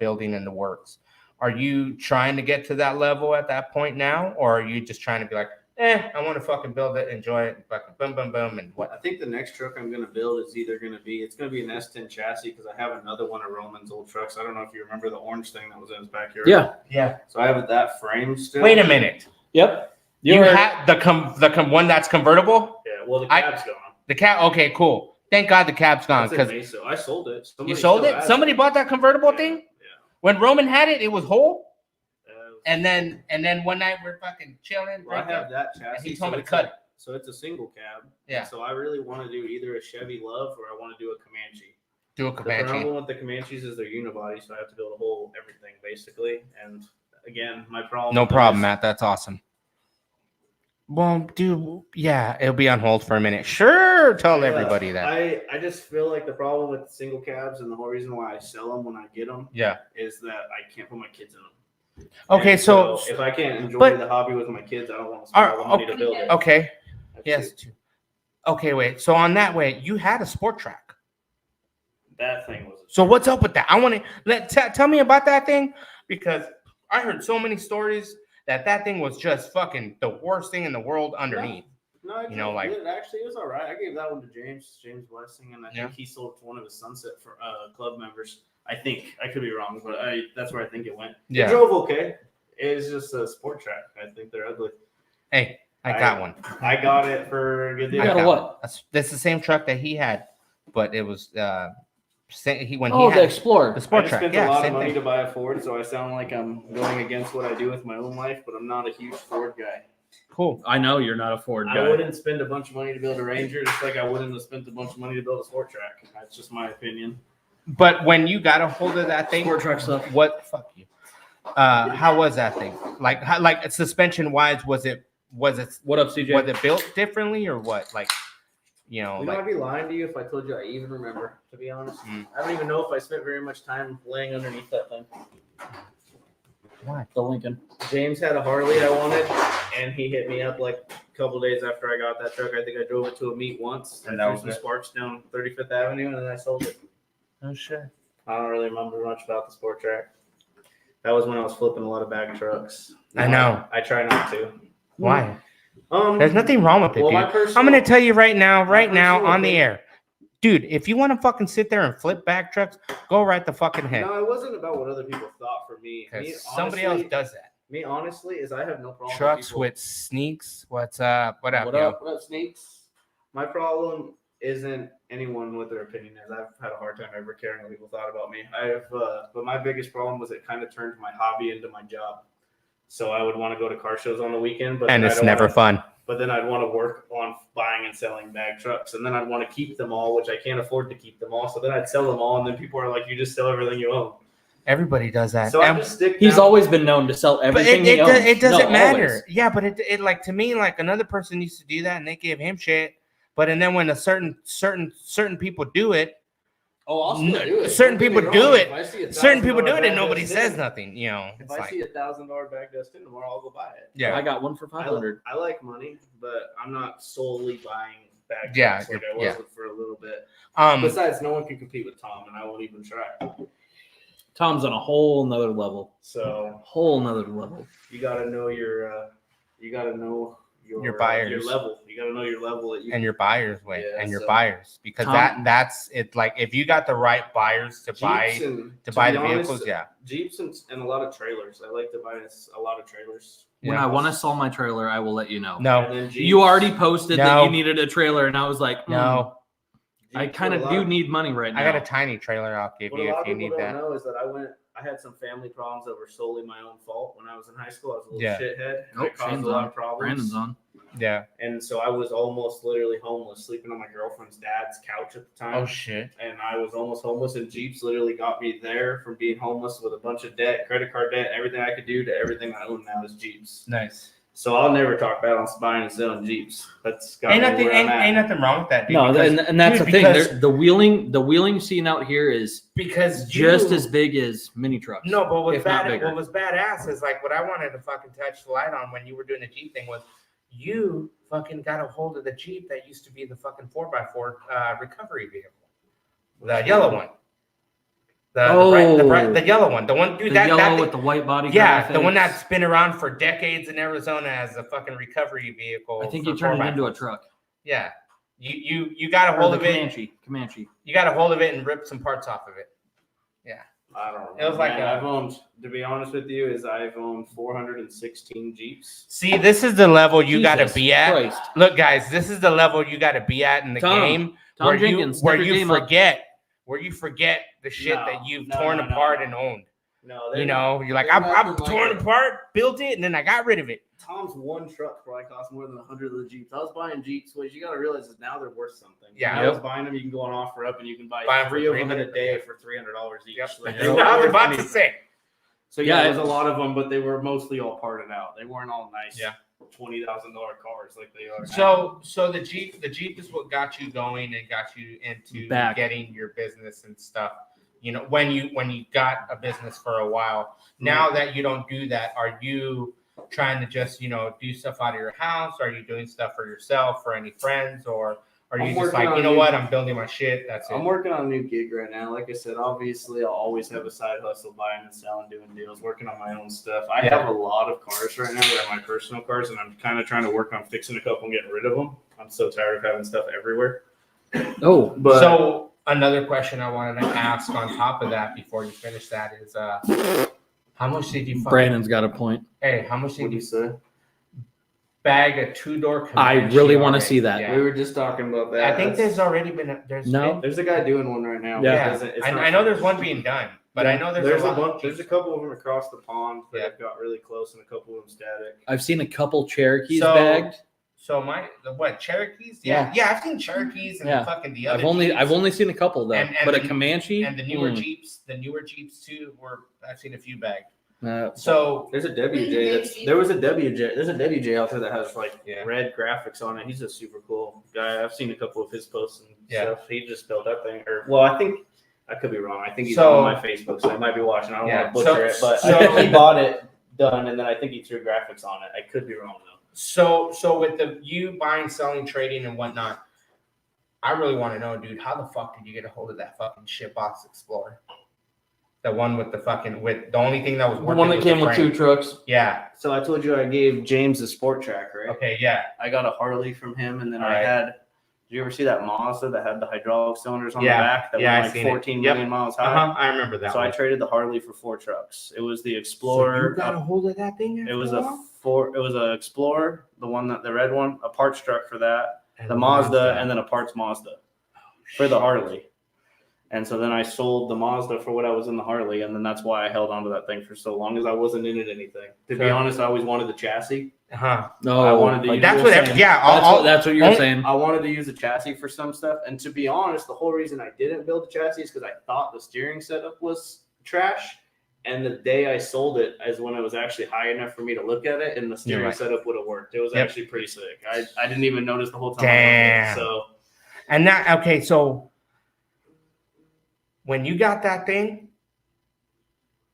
building in the works? Are you trying to get to that level at that point now, or are you just trying to be like, I want to fucking build it, enjoy it, and fucking boom, boom, boom, and what? I think the next truck I'm going to build is either going to be an S10 chassis because I have another one of Roman's old trucks. I don't know if you remember the orange thing that was in his backyard. Yeah. Yeah. So I have that frame still. Wait a minute. Yep. You heard- have the one that's convertible. Yeah. Well, the I- cab's gone. The cab. Okay, cool. Thank God the cab's gone It's in because Mesa. I sold it. you Somebody sold still it. has Somebody bought that convertible thing. Yeah. When Roman had it, it was whole. Yeah. And then one night we're fucking chilling. Well, I drinking, have that chassis. and he told me to it's cut a- it. So it's a single cab. Yeah. So I really want to do either a Chevy Love or I want to do a Comanche. Do a The Comanche. problem with the Comanches is they're unibody, so I have to build a whole everything basically. And again, my problem. No with problem, is- Matt. That's awesome. Well, dude, yeah, it'll be on hold for a minute. Sure, tell Yeah, everybody that. I just feel like the problem with single cabs and the whole reason why I sell them when I get them Yeah. is that I can't put my kids in them. Okay, And so if I can't enjoy but- the hobby with my kids, I don't want to spend all the money to build it. okay, That's yes. it. Okay, wait. So on that way, you had a sport track. That thing was. So what's up with that? I want to tell me about that thing because I heard so many stories that thing was just fucking the worst thing in the world underneath. No, You know, like- it actually is all right. I gave that one to James Blessing, and I Yeah. think he sold it to one of his Sunset for club members. I think I could be wrong, but that's where I think it went. Yeah. It drove okay. It's just a sport track. I think they're ugly. Hey, I got one. I got it for a good deal. You got a what? That's the same truck that he had, but it was when Oh, he the had Explorer. the I sport just track. spent Yeah, a lot same of money thing. to buy a Ford, so I sound like I'm going against what I do with my own life, but I'm not a huge Ford guy. Cool. I know you're not a Ford I guy. wouldn't spend a bunch of money to build a Ranger, just like I wouldn't have spent a bunch of money to build a sport track. That's just my opinion. But when you got a hold of that thing, Sport truck stuff. what? Fuck you. How was that thing? Like suspension wise, was it What up, CJ? was it built differently or what? Like, You know, like I'd be lying to you if I told you I even remember, to be honest. Mm. I don't even know if I spent very much time laying underneath that thing. why? The Lincoln. James had a Harley I wanted, and he hit me up like a couple days after I got that truck. I think I drove it to a meet once. And I that threw was some it? sparks down 35th Avenue, and then I sold it. Oh shit. I don't really remember much about the sport track. That was when I was flipping a lot of bag trucks. I know. I try not to. Why? Um, There's nothing wrong with it, well, dude. my personal, I'm gonna tell you right now my personal on the opinion- air, dude. If you want to fucking sit there and flip back trucks, go right the fucking head. No, it wasn't about what other people thought for me. Me, Because somebody else honestly- does that. Me, honestly, is I have no problem Trucks people. with sneaks. What's up? What up? What yo? up? What up, Snakes? My problem isn't anyone what their opinion is. I've had a hard time ever caring what people thought about me. But my biggest problem was it kind of turned my hobby into my job. So I would want to go to car shows on the weekend, but And then it's I don't never wanna- fun. But then I'd want to work on buying and selling bag trucks, and then I'd want to keep them all, which I can't afford to keep them all. So then I'd sell them all, and then people are like, "You just sell everything you own." Everybody does that. So I And- just stick. He's down- always been known to sell but everything he owns. it doesn't No, matter. always. Yeah, but it like to me, like another person used to do that and they gave him shit. But and then when a certain people do it, Oh, I'll still do it. certain Don't get me people do wrong. it. If I see a certain people $1,000 do it and bag nobody dust says in, nothing. You know, If it's I like see $1,000 bag dust tomorrow, I'll go buy it. yeah. I got one for I, 500. I like money, but I'm not solely buying bad Yeah, trucks like I yeah. wasn't for a little bit. Um, Besides, no one can compete with Tom, and I won't even try. Tom's on a whole nother level. So Whole nother level. you got to know your Your buyers. your level. You got to know your level that you and your buyers way Yeah, and your so- buyers because Tom- that's it. Like if you got the right buyers to buy Jeeps and, to to buy be the honest, vehicles, yeah. Jeeps and a lot of trailers. I like to buy a lot of trailers. When Yeah. I want to sell my trailer, I will let you know. No, And then Jeeps, You already posted that No. you needed a trailer, and I was like, no. I Jeeps, kind what a of lot do need money right now. I got a tiny trailer I'll give What a you lot if of you people need don't that. know is that I had some family problems that were solely my own fault when I was in high school. I was a little Yeah. shithead, and Oh, I caused Shane's a lot on. of problems. Brandon's on. Yeah. And so I was almost literally homeless, sleeping on my girlfriend's dad's couch at the time. Oh shit. And I was almost homeless, and Jeeps literally got me there from being homeless with a bunch of debt, credit card debt, everything I could do to everything I own now is Jeeps. Nice. So I'll never talk bad on buying and selling Jeeps. That's got Ain't me nothing. where I'm Ain't at. nothing wrong with that. Dude, No, because, and that's dude, the thing. because- The wheeling scene out here is because just you- as big as mini trucks. No, but if not bigger. what was badass is like what I wanted to fucking touch the light on when you were doing the Jeep thing was you fucking got a hold of the Jeep that used to be the fucking 4x4 recovery vehicle, the yellow one. The yellow one, the one, dude. the that yellow that with the white body. yeah, the graphics. one that's been around for decades in Arizona as a fucking recovery vehicle. I think for you turned it 4x4s. into a truck. Yeah, you got a Or hold the of it. Comanche. You got a hold of it and ripped some parts off of it. I don't know. It was like Man, a- I've owned, to be honest with you, I've owned 416 Jeeps. See, this is the level you got to Jesus be at. Christ. Look, guys, this is the level you got to be at in the Tom, game Tom where Jenkins, you step your game up. forget the shit No, that you've no, torn no, no, apart no. and owned. No, You know, you're like they're I've nothing like torn that. apart, built it, and then I got rid of it. Tom's one truck probably cost more than 100 of the Jeeps. I was buying Jeeps, which you got to realize is now they're worth something. Yeah. When I was buying them, you can go on OfferUp and you can buy Buy 'em for three of them in a $300, day yeah. for $300 each. Yep. Like, Yeah. they Now weren't they're worth about to anything. say. So yeah, Yeah, there was a lot of them, but they were mostly all parted out. They weren't all nice. Yeah. $20,000 cars like they are. now. So the Jeep is what got you going and got you into Back. getting your business and stuff. You know, when you got a business for a while. Now that you don't do that, are you trying to just, do stuff out of your house? Are you doing stuff for yourself, for any friends, or are I'm you just working like, on you know new- what, I'm building my shit. That's I'm it. working on a new gig right now. Like I said, obviously, I'll always have a side hustle, buying and selling, doing deals, working on my own stuff. I Yeah. have a lot of cars right now that are my personal cars, and I'm kind of trying to work on fixing a couple and getting rid of them. I'm so tired of having stuff everywhere. Oh, But So another question I wanted to ask on top of that before you finish that is, how much did you? Brandon's got a point. Hey, how much what did do you you say? bag a 2-door? I Comanche really wanna already? see that. Yeah. We were just talking about that. I think there's already been there's No. There's a guy doing one right now. Yeah. but it's I not know there's finished. one being done, but I know there's a lot. bunch. There's a couple of them across the pond that Yeah. have got really close, and a couple of them static. I've seen a couple Cherokees So- bagged. So what Cherokees? Yeah, I've seen Cherokees and Yeah. fucking the other. I've only seen a couple though. And but a the- Comanche and the newer mm, Jeeps, too. I've seen a few bagged. uh, So There's a WJ there was a WJ. There's a WJ out there that has like Yeah. red graphics on it. He's a super cool guy. I've seen a couple of his posts and Yeah. stuff. He just built that thing. I think I could be wrong. I think he's So- on my Facebook, so I might be watching. I don't Yeah. want to butcher So- it, but so- I think he bought it done, and then I think he threw graphics on it. I could be wrong though. So with the you buying, selling, trading, and whatnot, I really want to know, dude, how the fuck did you get a hold of that fucking shitbox Explorer? The one with the only thing that was the working one that was came the with frame. 2 trucks. Yeah. So I told you I gave James the Sport Track, right? Okay. Yeah. I got a Harley from him, and then I Alright. had. Did you ever see that Mazda that had the hydraulic cylinders on Yeah. the back that Yeah, I went seen like it. 14 Yep. million miles high? I remember that. So one. I traded the Harley for 4 trucks. It was the So Explorer. you got a hold of that thing? it was after It was a Explorer, the red one, a parts truck for that, while? the Mazda, and then a parts Mazda for the Harley. And so then I sold the Mazda for what I was in the Harley, and then that's why I held on to that thing for so long, as I wasn't in it anything. To be Sure. honest, I always wanted the chassis. Uh-huh. No, I wanted to like, use That's the what. same- Yeah. that's what you're all- saying. I wanted to use the chassis for some stuff, and to be honest, the whole reason I didn't build the chassis is because I thought the steering setup was trash. And the day I sold it is when it was actually high enough for me to look at it, and the steering right. setup would have worked. It was Yep. actually pretty sick. I didn't even notice the whole time. Damn. I owned it, so And that okay, so when you got that thing,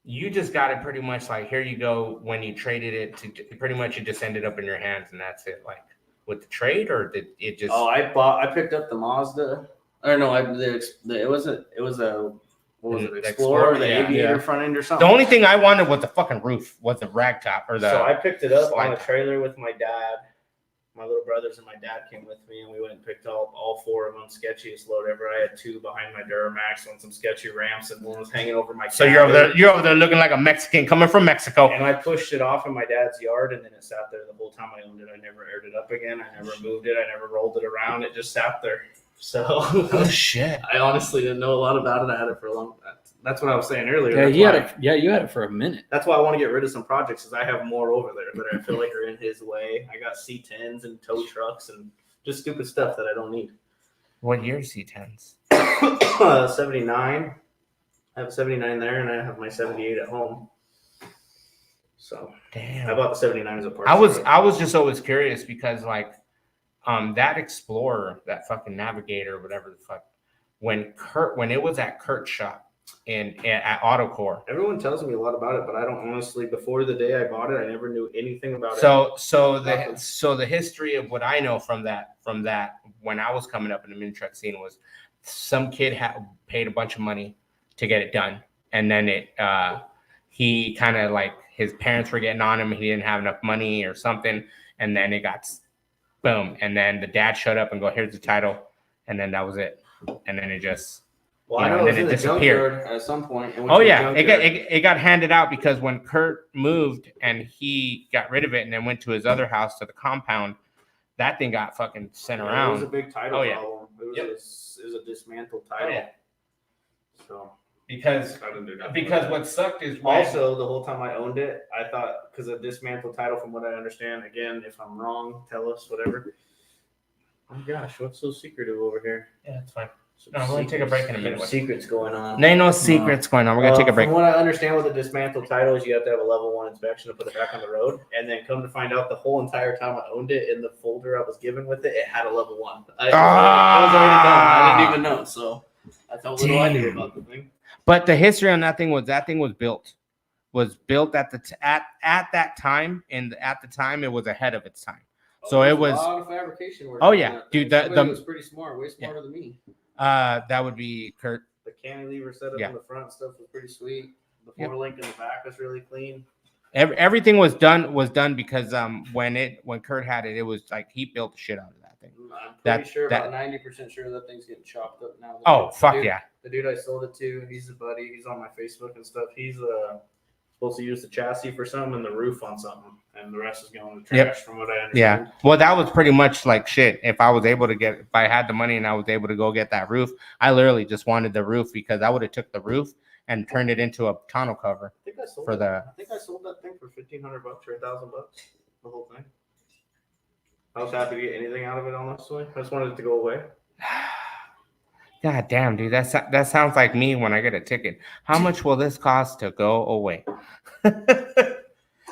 you just got it pretty much like here you go. When you traded it to pretty much, it just ended up in your hands, and that's it. Like with the trade, or did it just? Oh, I picked up the Mazda. Or no, it was a what was it, The Explorer, the yeah. Aviator Yeah. front end or The something. only thing I wanted was the fucking roof, was the rag top or the. So I picked it up on a slide. trailer with my dad. My little brothers and my dad came with me, and we went and picked all 4 of them sketchiest load ever. I had 2 behind my Duramax on some sketchy ramps, and one was hanging over my. So you're over there looking like a Mexican coming from Mexico. And I pushed it off in my dad's yard, and then it sat there the whole time I owned it. I never aired it up again. I never moved it. I never rolled it around. It just sat there. So Oh shit! I honestly didn't know a lot about it. I had it for a long time. that's what I was saying earlier. Yeah, That's you why- had it. Yeah, you had it for a minute. That's why I want to get rid of some projects, because I have more over there that I feel like are in his way. I got C10s and tow trucks and just stupid stuff that I don't need. What year C10s? 79. I have a 79 there, and I have my 78 at home. So Damn. I bought the 79 as a part. I was just always curious because that Explorer, that fucking Navigator, whatever the fuck, when it was at Kurt's shop at AutoCore. Everyone tells me a lot about it, but I don't honestly. Before the day I bought it, I never knew anything about it. So Nothing. the history of what I know from that when I was coming up in the mini truck scene was some kid had paid a bunch of money to get it done, and then he kind of like his parents were getting on him. He didn't have enough money or something, and then it got boom, and then the dad showed up and go, here's the title, and then that was it, and then it just. Well, You I know, know and it was then in it the disappeared. junkyard at some point. and went Oh to the yeah, junkyard. it got handed out because when Kurt moved and he got rid of it and then went to his other house to the compound, that thing got fucking sent Yeah, around. It was a big title Oh, yeah. problem. It was, Yep. it was a dismantled title. yeah. So Because I didn't do nothing because with what sucked is it. when- Also, the whole time I owned it, I thought, because a dismantled title, from what I understand, again, if I'm wrong, tell us, whatever. Oh my gosh, what's so secretive over here? yeah, it's fine. Some No, we're gonna take a break in a minute. some secrets going on. There ain't no secrets going on. We're gonna take a break. From what I understand with the dismantled title is you have to have a level 1 inspection to put it back on the road. And then come to find out the whole entire time I owned it, in the folder I was given with it, it had a level 1. I was already done. I didn't even know. So that's how little I knew Damn. about the thing. But the history on that thing was built at the at that time, and at the time it was ahead of its time. So There's it was- a lot of fabrication work. Oh, on yeah. that Dude, thing. the- Somebody was pretty smart, way Yeah. smarter than me. That would be Kurt. The cantilever setup Yeah. in the front stuff was pretty sweet. The Yep. 4-link in the back was really clean. Everything was done because when Kurt had it, it was like he built the shit out of that thing. I'm pretty That- sure, that- about 90% sure that thing's getting chopped up now. Oh The fuck dude- yeah! The dude I sold it to, he's a buddy. He's on my Facebook and stuff. He's supposed to use the chassis for something and the roof on something, and the rest is going to trash, Yep. from what I understand. Yeah. Well, that was pretty much like shit. If I had the money and I was able to go get that roof, I literally just wanted the roof because I would have took the roof and turned it into a tonneau cover I think I sold for it. the. I think I sold that thing for $1,500 or $1,000. The whole thing. I was happy to get anything out of it, honestly. I just wanted it to go away. God damn, dude, that sounds like me when I get a ticket. How much will this cost to go away?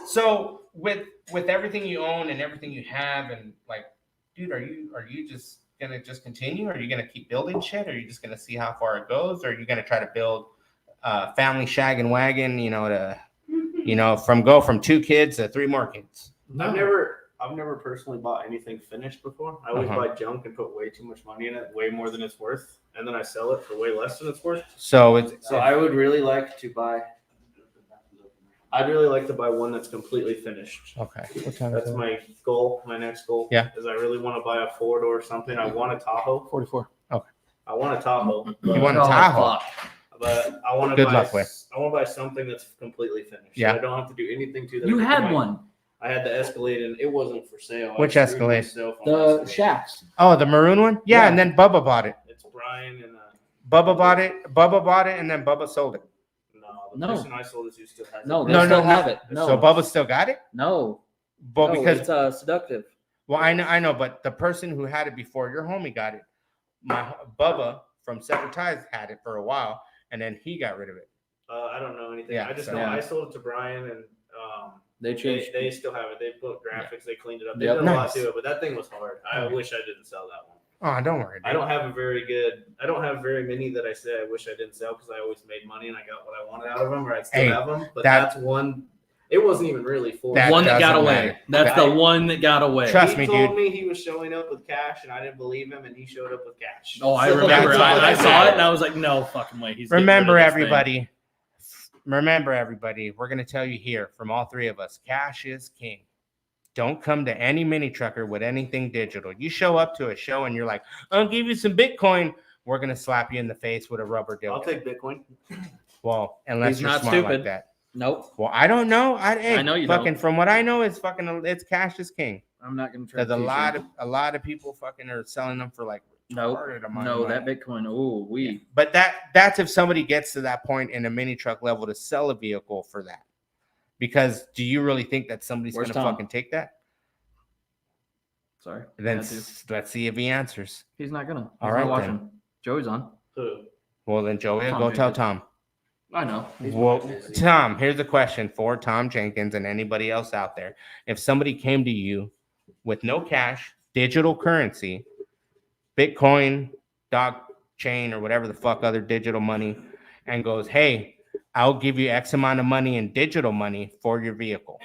So with everything you own and everything you have, and like, dude, are you just gonna continue? Are you gonna keep building shit? Are you just gonna see how far it goes? Or are you gonna try to build family shag and wagon? From 2 kids to 3 more kids. I've never personally bought anything finished before. I always Uh-huh. buy junk and put way too much money in it, way more than it's worth, and then I sell it for way less than it's worth. So it's So I would really like to buy. I'd really like to buy one that's completely finished. okay. What time That's is it? my goal. My next goal. Yeah. Is I really want to buy a 4-door or something. I want a Tahoe. 44. I want a Tahoe. You want a Oh, Tahoe? fuck. But I want to Good buy. luck with. I want to buy something that's completely finished. Yeah. So I don't have to do anything to that. You I can had put my- one. I had the Escalade, and it wasn't for sale. I Which screwed Escalade? myself on The Escalade. shacks. Oh, the maroon one? Yeah, Yeah. and then Bubba bought it. It's Brian and Bubba bought it, and then Bubba sold it. the No. person I sold it to still has No, it. they No, still no, have it. No. So Bubba still got it? No. Well, No, because it's seductive. well, I know, but the person who had it before your homie got it. My Bubba from Separate Ties had it for a while, and then he got rid of it. I don't know anything. Yeah, I just so- know Yeah. I sold it to Brian, and They changed. they still have it. They put graphics. They cleaned it up. They Yep. did a lot Nice. to it, but that thing was hard. I Okay. wish I didn't sell that one. Oh, don't worry. I don't have very many that I say I wish I didn't sell because I always made money and I got what I wanted out of them, or I still Hey, have them. But that- that's one. It wasn't even really for That one that got doesn't away. matter. That's Okay. the one that got away. Trust he me, told dude. me he was showing up with cash, and I didn't believe him, and he showed up with cash. Oh, I So remember. that's all I that saw it matters. and I was like, no fucking way. He's getting Remember, rid of this thing. everybody. Remember, everybody. We're gonna tell you here from all three of us. Cash is king. Don't come to any mini trucker with anything digital. You show up to a show and you're like, "I'll give you some Bitcoin." We're gonna slap you in the face with a rubber dildo. I'll take Bitcoin. Well, unless He's you're not smart like stupid. that. Nope. Well, I don't know. I know you fucking don't. from what I know, it's cash is king. I'm not gonna try. There's a lot of people fucking are selling them for like Nope. retarded amount No, of that money. Bitcoin. Oh, we. But that's if somebody gets to that point in a mini truck level to sell a vehicle for that. Because do you really think that somebody's Where's gonna Tom? fucking take that? Sorry. Then Had to. let's see if he answers. He's not gonna. He's All not right, watching. Joey's on. Who? Well, then Joey, Tom go tell Jenkins. Tom. I know. He's Well, probably busy. Tom, here's a question for Tom Jenkins and anybody else out there. If somebody came to you with no cash, digital currency, Bitcoin, chain, or whatever the fuck other digital money, and goes, "Hey, I'll give you X amount of money in digital money for your vehicle,"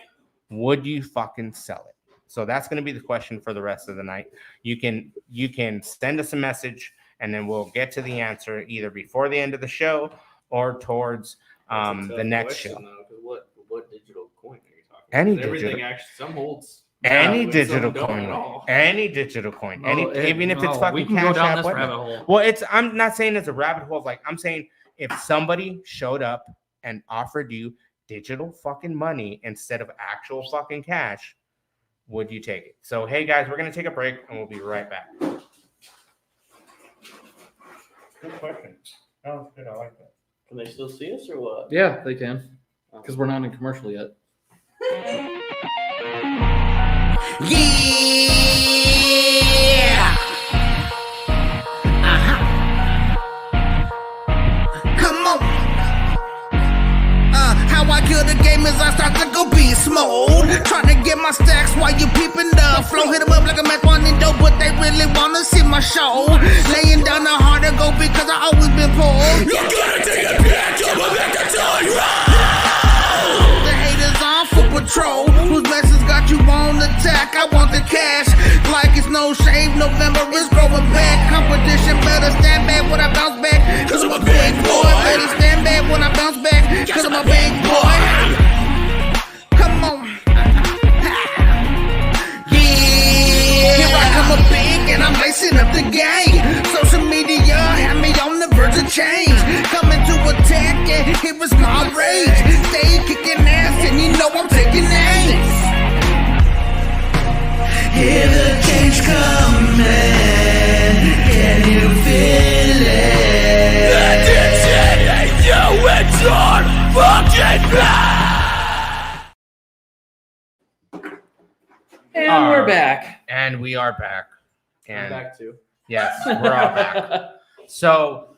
would you fucking sell it? So that's going to be the question for the rest of the night. You can send us a message, and then we'll get to the answer either before the end of the show or towards That's a the tough next question, show. though, 'cause what digital coin are you talking Any about? Everything digital. actually, some holds. Any value and digital some don't coin, at all. any digital coin, even if it's we fucking can Cash go down App, this whatnot. rabbit hole. Well, I'm not saying it's a rabbit hole. Like I'm saying, if somebody showed up and offered you digital fucking money instead of actual fucking cash, would you take it? So, hey guys, we're gonna take a break and we'll be right back. Good question. Oh, good. I like that. Can they still see us or what? Yeah, they can. Because we're not in commercial yet. Yeah. Come on. How I kill the game is I start to go beast mode. Trying to get my stacks while you peeping the flow. Hit 'em up like a meth one and dope, but they really wanna see my show. Laying down the hard to go because I always been poor. You're gonna take a picture, but back to tell you. The haters on for patrol. Whose blessings got you on attack? I want the cash. Like it's no shame. November is growing back. Competition better stand back when I bounce back. Cause I'm a big boy. Better stand back when I bounce back. Cause I'm a big boy. Come on. Yeah. Here I come a big and I'm lacing up the game. Social media had me on the verge of change. Coming to attack and it was my rage. Stay kicking ass and you know I'm taking names. Hear the change coming. Can you feel it? And we're back. And we are back. I'm And back too. yes, we're all back. So,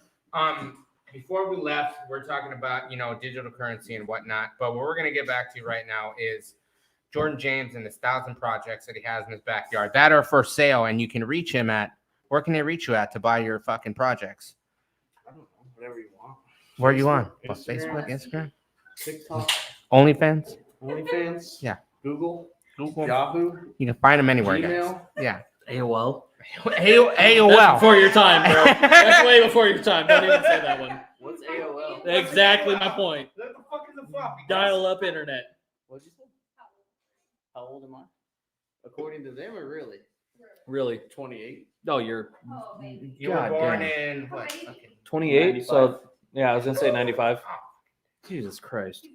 before we left, we're talking about, digital currency and whatnot. But what we're going to get back to right now is Jordan James and his 1,000 projects that he has in his backyard that are for sale. And you can reach him at, where can they reach you at to buy your fucking projects? I don't know. Whatever you want. Where are you on? Instagram. Facebook, Instagram, TikTok, OnlyFans, OnlyFans. Yeah. Google, Google. Yahoo, You can find them anywhere, guys. Gmail. Yeah. AOL. That's AOL. before your time, bro. That's way before your time. Don't even say that one. What's AOL? Exactly my point. What the fuck is a floppy? Dial-up internet. What'd you say? How old am I? According to them, or really? Really? 28. No, you're You were God born damn. in what? 28. So yeah, I was gonna say 95. Jesus Christ.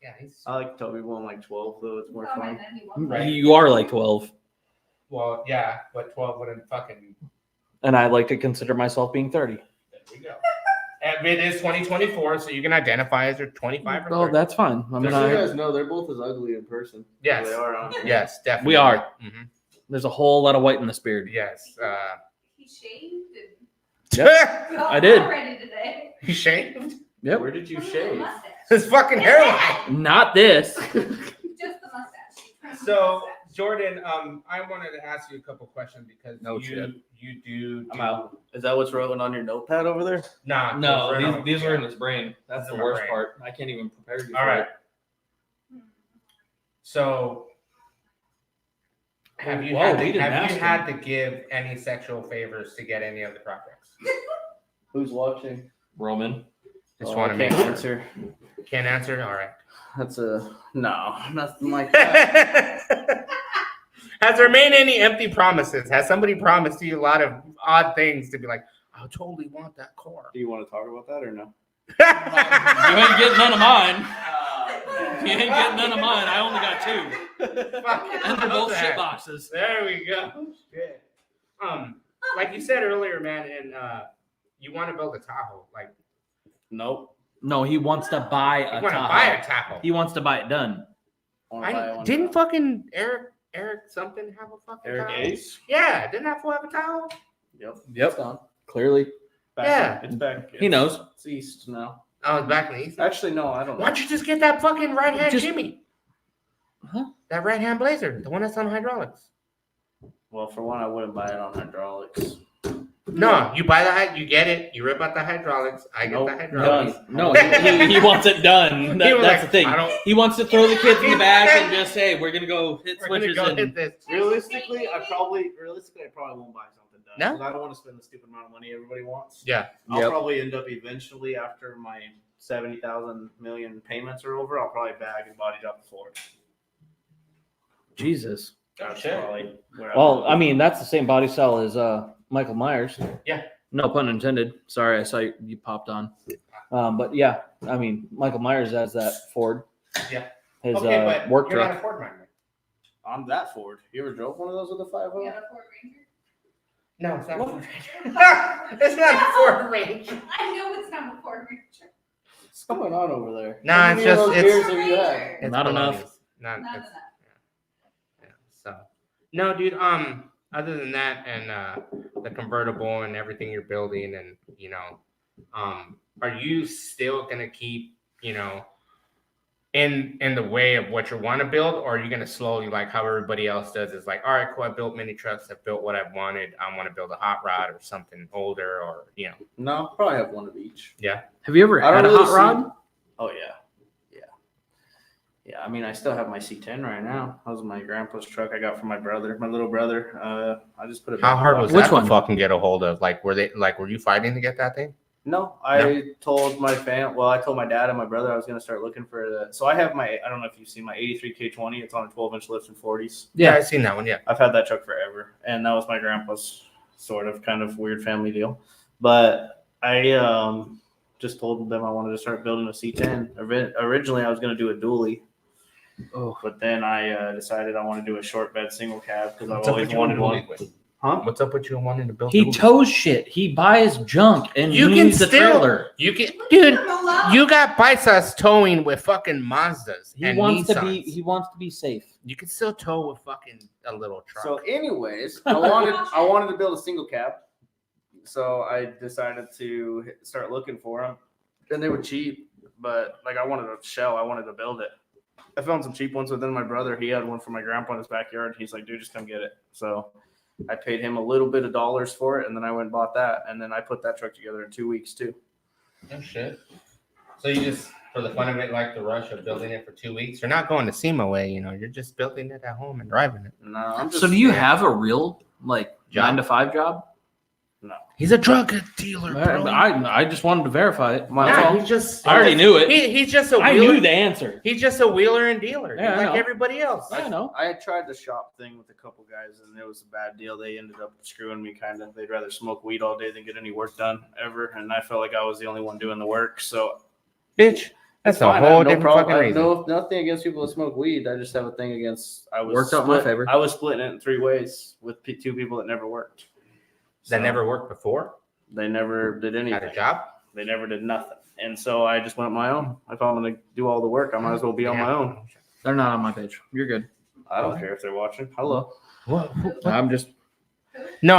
Yeah, he's I like to tell people I'm like 12, though. It's more fun. Right. You are like 12, well, yeah, but 12 wouldn't fucking. and I like to consider myself being 30. There we go. And it is 2024, so you can identify as you're 25 or 30. Oh, that's fine. I mean, Just so you guys know, they're both as ugly in person. Yes. As they are on here. Yes, definitely. We are. Mm-hmm. there's a whole lot of white in this beard. Yes. He shaved Yep. and I did. already today. He shaved Yep. Where did you Just the shave? mustache. his fucking hairline. Not this. Just the mustache. So, Jordan, I wanted to ask you a couple questions because No shit. you do. I'm out. Is that what's rolling on your notepad over there? Nah. No, we're not- these are in his brain. That's These the are my worst brain. part. I can't even prepare you. All for right. it. So, have you Whoa, had we to, didn't have ask you him. had to give any sexual favors to get any of the projects? Who's watching? Roman. Just Oh, want I to make can't sure. answer. Can't answer. All right. That's a no, nothing like that. Has there made any empty promises? Has somebody promised you a lot of odd things to be like, I totally want that car? Do you want to talk about that or no? You ain't getting none of mine. You ain't getting none of mine. I only got 2. And they're both shit boxes. There we go. Shit. Like you said earlier, man, and you want to build a Tahoe. Like, Nope. No, he wants to buy you a want to Tahoe. buy a Tahoe. He wants to buy it done. Didn't fucking Eric something have a fucking Eric Tahoe? Ace? Yeah, didn't that fool have a Tahoe? Yep. Clearly. Yeah. It's back. He knows. It's east now. Oh, it's back in the east. Actually, no, I don't know. Why don't you just get that fucking right hand Just- Jimmy? Huh? That right hand Blazer, the one that's on hydraulics. Well, for one, I wouldn't buy it on hydraulics. No, you buy the you get it. You rip out the hydraulics. I get Nope. the hydraulics. No, he wants it done. He was That's like, the thing. I don't. He wants to throw the kids in the back and just say, we're going to go hit We're gonna switches. go and hit this. Realistically, I probably won't buy something done. No? 'Cause I don't want to spend the stupid amount of money everybody wants. Yeah. I'll Yep. probably end up eventually after my 70,000 million payments are over. I'll probably bag and body drop the floor. Jesus. That's shit. probably where Well, I mean, that's the same body style as Michael Myers. Yeah. No pun intended. Sorry, I saw you popped on. But yeah, I mean, Michael Myers has that Ford. Yeah. His Okay, but work you're truck. not a Ford man. I'm that Ford. You ever drove one of those with a 5.0? You got a Ford Ranger? No, it's not. A Ford Ranger. It's not a Ford Ranger. I know it's not a Ford Ranger. What's going on over there? Nah, How it's many of just- those it's- beers have you had? Ranger. It's Not enough. Polonius. Not. Not It's, enough. yeah. So, no, dude. Other than that, and the convertible and everything you're building, and are you still gonna keep, in the way of what you want to build, or are you gonna slowly, like how everybody else does, is like, all right, cool, I built mini trucks, I built what I wanted, I want to build a hot rod or something older, or No, I'll probably have one of each. Have you ever I don't had a really hot rod? Oh yeah. Yeah, I mean, I still have my C10 right now. That was my grandpa's truck I got from my little brother. I just put it how back hard in the was box. that Which one? to fucking get a hold of? Like, were you fighting to get that thing? No, I told my I told my dad and my brother I was going to start looking for the. So I have I don't know if you've seen my 83 K20. It's on a 12-inch lift and 40s. Yeah. I seen that one. Yeah. I've had that truck forever, and that was my grandpa's sort of kind of weird family deal. But I just told them I wanted to start building a C10. Originally, I was going to do a dually. Oh. But then I decided I want to do a short bed single cab because I've What's up always with you wanted and one. dually? Huh? What's up with you wanting to build? He dually? tows shit. He buys junk and You he can needs a still- trailer. You can, Look dude. at them alone. You got Paisas towing with fucking Mazdas He and wants Nissans. he wants to be safe. You can still tow with fucking a little truck. So, anyways, I wanted to build a single cab, so I decided to start looking for them, and they were cheap. But like, I wanted a shell. I wanted to build it. I found some cheap ones, but then my brother, he had one from my grandpa in his backyard. He's like, dude, just come get it. So I paid him a little bit of dollars for it, and then I went and bought that, and then I put that truck together in 2 weeks too. No shit. So you just, for the fun of it, like the rush of building it for 2 weeks. You're not going to SEMA way, you're just building it at home and driving it. No, I'm just. So do you have a real Job? 9-to-5 job? He's a drug dealer, bro. I just wanted to verify it. Nah, he's just. I already knew it. He's just a I wheeler. knew the answer. He's just a wheeler and dealer, Yeah, I like know. everybody else. I know. I had tried the shop thing with a couple guys, and it was a bad deal. They ended up screwing me, kind of. They'd rather smoke weed all day than get any work done ever, and I felt like I was the only one doing the work. So Bitch, that's a fine. I whole have no different problem. fucking I reason. have nothing against people that smoke weed. I just have a thing against. I was Worked out in my split- favor. I was splitting it in 3 ways with two people that never worked. That So never worked before. They never did Had anything. a job. They never did nothing, and so I just went my own. If I'm going to do all the work, I might as well be on my own. They're not on my page. You're good. I don't care if they're watching. Hello. I'm just No,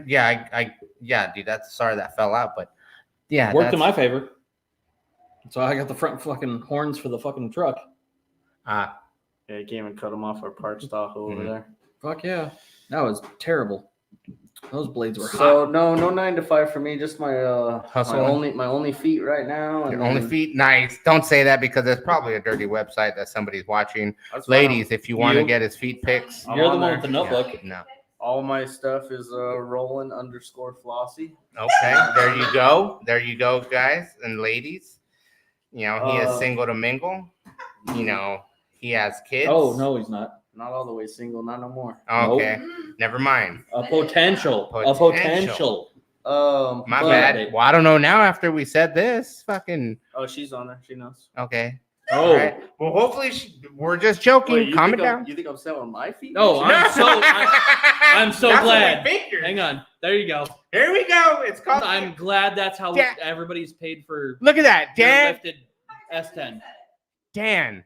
yeah, dude. That's sorry that fell out, but yeah, worked in that's- my favor. So I got the front fucking horns for the fucking truck. Yeah, you came and cut them off our parts Tahoe over Mhm. there. Fuck yeah. That was terrible. Those blades were So hot. no 9 to 5 for me. Just my Hustling. my only feet right now. Your and only then- feet, nice. Don't say that because there's probably a dirty website that somebody's watching. That's fine. Ladies, if you want to You- get his feet pics, I'm You're the on one there. with the notebook. no. All my stuff is Roland_Flossy. Okay, there you go. There you go, guys and ladies. You know, he is Uh, single to mingle. You know, he has kids. Oh no, he's not. Not all the way single, not no more. Okay, never mind. A potential. Potential. A potential. My but- bad. Well, I don't know now after we said this. Fucking, Oh, she's on there. She knows. okay. Oh. All right. Well, hopefully, we're just joking. Wait, Calm it think I'm- down. You think I'm selling my feet? No, I'm I'm so That's what glad. we figured. Hang on. There you go. Here we go. It's called. I'm glad that's how Dan- everybody's paid for Look at that, your Dan. lifted S10. Dan,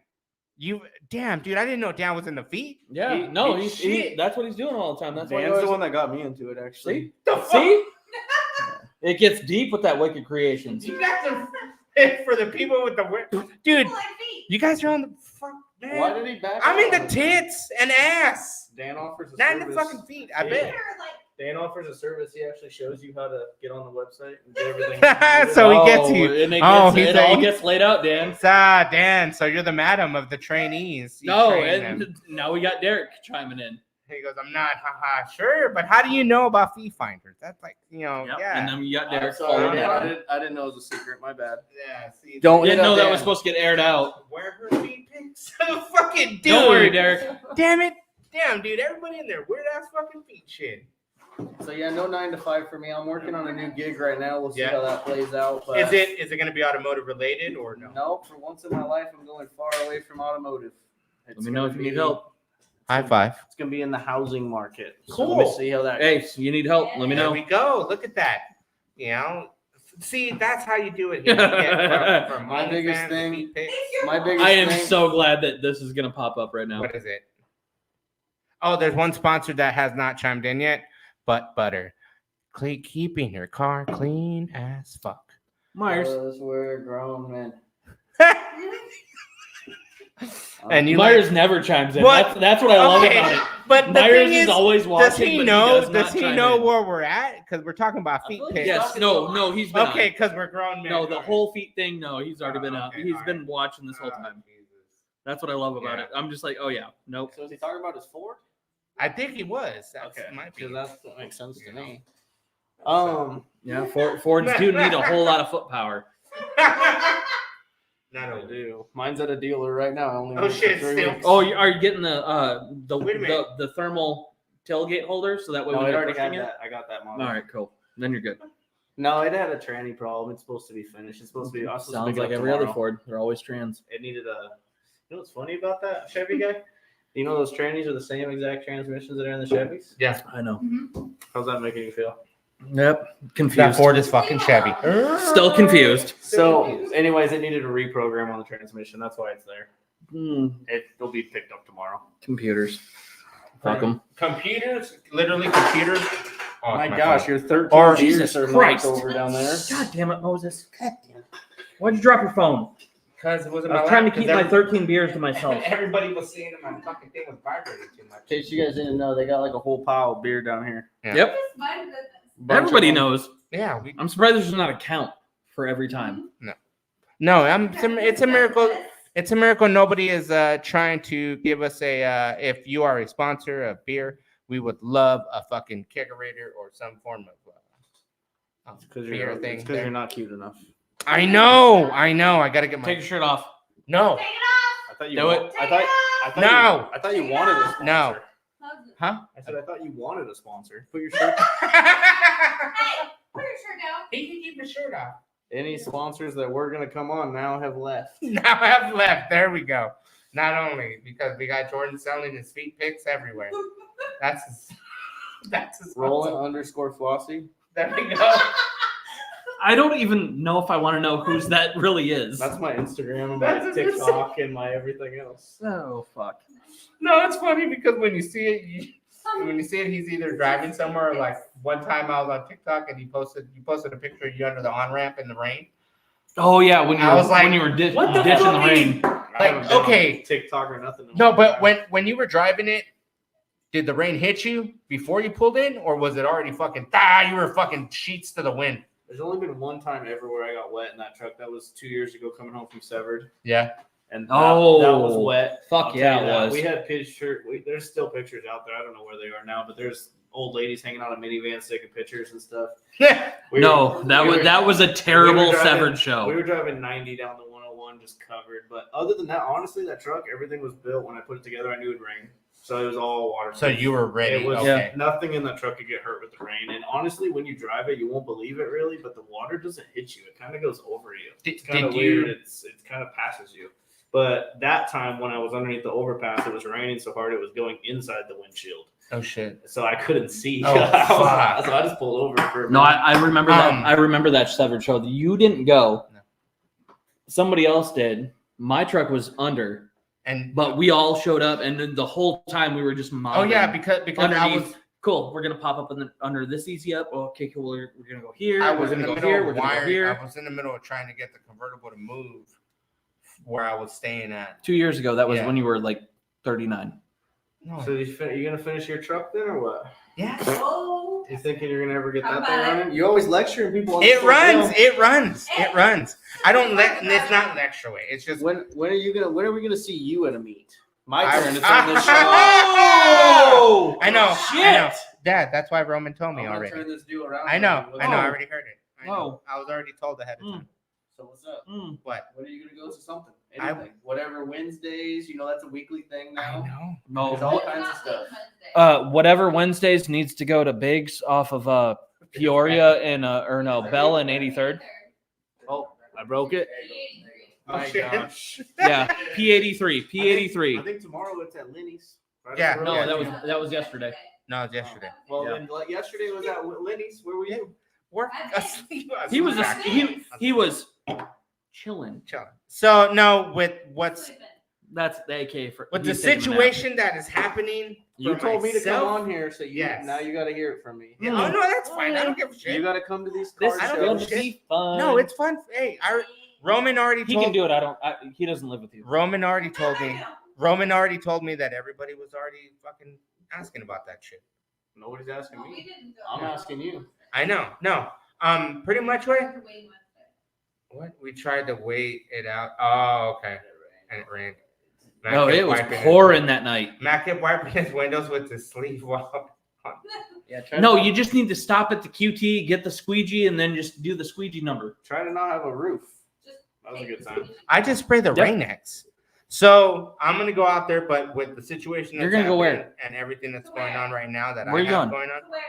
damn, dude. I didn't know Dan was in the feet. Yeah, He- no, he- he's that's what he's doing all the time. That's why he Dan's the always, one that got me into it, actually. see, The fuck? see, it gets deep with that Wicked Creations. You got the for the people with the dude. People like feet. You guys are on the fuck, man. Why did he back I'm in off? the tits and ass, Dan offers a not in service. the fucking feet. I Yeah. bet. They're like, Dan offers a service. He actually shows you how to get on the website and get everything. So he gets you. And it, Oh, gets, he's it all a- gets laid out, Dan. Dan. So you're the madam of the trainees. You No, train and them. now we got Derek chiming in. He goes, I'm not. Haha. Sure, but how do you know about fee finders? That's like, you know, Yep. yeah. And then you got I'm Derek sorry, following Dan, in. I didn't know it was a secret. My bad. Yeah. See, Don't Didn't hit know up that Dan. was supposed to get aired out. Where her feet pics? Fucking dude. Don't worry, Derek. Damn it. Damn, dude. Everybody in there. Weird ass fucking feet shit. So yeah, no 9 to 5 for me. I'm working on a new gig right now. We'll see Yeah. how that plays out. But Is it going to be automotive related or no? No, for once in my life, I'm going far away from automotive. Let me know if you need help. High five. It's gonna be in the housing market. So Cool. let me see how that. Hey, if you need help, let me There know. we go. Look at that. You know, see, that's how you do it. Here. You get from My biggest OnlyFans to thing- feet pics. My biggest I am thing. so glad that this is gonna pop up right now. What is it? Oh, there's one sponsor that has not chimed in yet. Butt butter. Keeping your car clean as fuck. Myers. We're grown men. And you Myers never chimes in. What? That's what I love Okay, about it. But the Myers thing is is, always watching. does he but know? Does, Does not he chime know in. where we're at? Because we're talking about feet feel like pics. Yes. No. He's been Okay, on. because we're grown men. No, the Alright. whole feet thing. No, he's already been out. Okay, He's alright. been watching this whole time. Jesus. That's what I love about Yeah. it. I'm just like, oh yeah, nope. So is he talking about his Ford? I think he was. That's Okay, might be. because that's what makes sense to You me. Yeah, Fords do need a whole lot of foot power. Not I a do. Mine's at a dealer right now. I only Oh, went for shit, 3 still? weeks. Oh, are you getting the Wait a minute. the thermal tailgate holder so that way No, when it you're already had pushing it? that. I got that model. All right, cool. Then you're good. No, it had a tranny problem. It's supposed to be finished. It's supposed to be. I was supposed to Sounds pick it like up every other tomorrow. Ford. They're always trans. It needed a. You know what's funny about that Chevy guy? You know those trannies are the same exact transmissions that are in the Chevys. Yeah. I know. How's that making you feel? Yep. That Confused. Ford is fucking Chevy. Still confused. So, anyways, it needed a reprogram on the transmission. That's why it's there. Hmm, It'll be picked up tomorrow. computers. Fuck them. Computers, literally computers. Oh, my it's gosh, phone. your 13 Or- years Jesus are Christ. knocked over down there. God damn it, Moses. Why'd you drop your phone? Because it was in I my was trying to lap, keep 'cause my 13 beers to myself. Everybody was saying that my fucking thing was vibrating too much. In case you guys didn't know, they got like a whole pile of beer down here. Yeah. Yep. Just my goodness. Bunch of Everybody them. knows. Yeah. We, I'm surprised there's not a count for every time. no, it's a miracle. It's a miracle nobody is trying to give us a. If you are a sponsor of beer, we would love a fucking kegerator or some form of Because beer you're, thing. it's 'cause there. you're not cute enough. I know. I gotta get my. Take your shirt off. No. Take it I thought you Do wa- it. I thought. I thought No. I thought you wanted a sponsor. No. off. How's it? Huh? I said I thought you wanted a sponsor. Put your shirt. Hey, put your shirt down. He can keep his shirt off. Any sponsors that were gonna come on now have left. Now I have left. There we go. Not only because we got Jordan selling his feet pics everywhere. That's his Roland_Flossy. There we go. I don't even know if I want to know whose that really is. That's my Instagram and my That's TikTok and my everything else. Oh, fuck. No, it's funny because when you see it, he's either driving somewhere. Or like one time I was on TikTok and you posted a picture of you under the on ramp in the rain. Oh, yeah, when you I were, was like, when you were what the ditching the fuck? rain. I haven't been on okay. TikTok or nothing. in a No, long but time. when you were driving it, Did the rain hit you before you pulled in, or was it already fucking? You were fucking sheets to the wind. There's only been one time ever where I got wet in that truck. That was 2 years ago coming home from Severed. Yeah. And that was Oh, wet. fuck I'll yeah, tell you it that. was. We had there's still pictures out there. I don't know where they are now, but there's old ladies hanging out in minivans taking pictures and stuff. No, that was a terrible driving- Severed We show. were driving 90 down the 101, just covered. But other than that, honestly, that truck, everything was built. When I put it together, I knew it'd rain, so it was all water. So you were ready. It was Okay. nothing in that truck could get hurt with the rain. And honestly, when you drive it, you won't believe it really, but the water doesn't hit you. It kind of goes over you. It's kind of Did you- weird. It kind of passes you. But that time when I was underneath the overpass, it was raining so hard it was going inside the windshield. Oh shit. So I couldn't see. Oh, fuck. So I just pulled over for a No, minute. I remember that. I remember that Severed show. You didn't go. No. Somebody else did. My truck was under, And but we all showed up, and then the whole time we were just oh mobbing. yeah, because I underneath. was Cool. We're gonna pop up under this easy up. Okay, cool. We're gonna go here. I we're was in gonna the go middle here. of We're gonna go wiring. here. I was in the middle of trying to get the convertible to move where I was staying at. 2 years ago, that was Yeah. when you were like 39. No. So you gonna finish your truck then, or what? Yeah. Oh. You thinking you're gonna ever get How that thing about it? running? You always lecturing people. On It the runs. hill. It runs. It runs. I don't let. It's not lecture way. It's just. When are we gonna see you at a meet? My I- turn to turn this show off. Oh! I know. Shit! I know. Dad, that's why Roman told me I'm gonna already. turn this deal around. I know. What's I know. I up? already heard it. I know. I was already told ahead of time. So what's up? What? When are you gonna go to something? I- Anything? Whatever Wednesdays. You know that's a weekly thing I now. know. No. There's all kinds of stuff. Whatever Wednesdays needs to go to Biggs off of Peoria and or no Bell and 83rd. Oh, I broke it. My shit. gosh. Yeah, P83. I P83. think tomorrow it's at Lenny's. Right Yeah. up the road. No, that was yesterday. No, it was yesterday. Well, Yeah. then yesterday was at Lenny's. Where were you? Work asleep. He was he was chilling. chilling. So no, with what's That's the AK for. with the he's taking a nap. situation that is happening. You for told me to come myself- on here, so Yes. now you got to hear it from me. Yeah, oh no, that's fine. I don't give a You shit. got to come to these This car is I don't going give shows. a to shit. be fun. No, it's fun. Hey, Roman already he told. can do it. He doesn't live with you. Roman already told me. Roman already told me that everybody was already fucking asking about that shit. Nobody's asking We me. didn't go. I'm asking you. I know. No. Pretty much what we tried to wait it out. Oh, okay. And it rained. Matt No, kept it was wiping his- pouring that night. Matt kept wiping his windows with his sleeve while. Yeah. No, you just need to stop at the QT, get the squeegee, and then just do the squeegee number. try to not have a roof. Just That was a good time. I just spray the Yep. Rain-X. So I'm gonna go out there, but with the situation that's You're gonna go where? happening and everything that's going on right now that Where I you have going? going on. Where?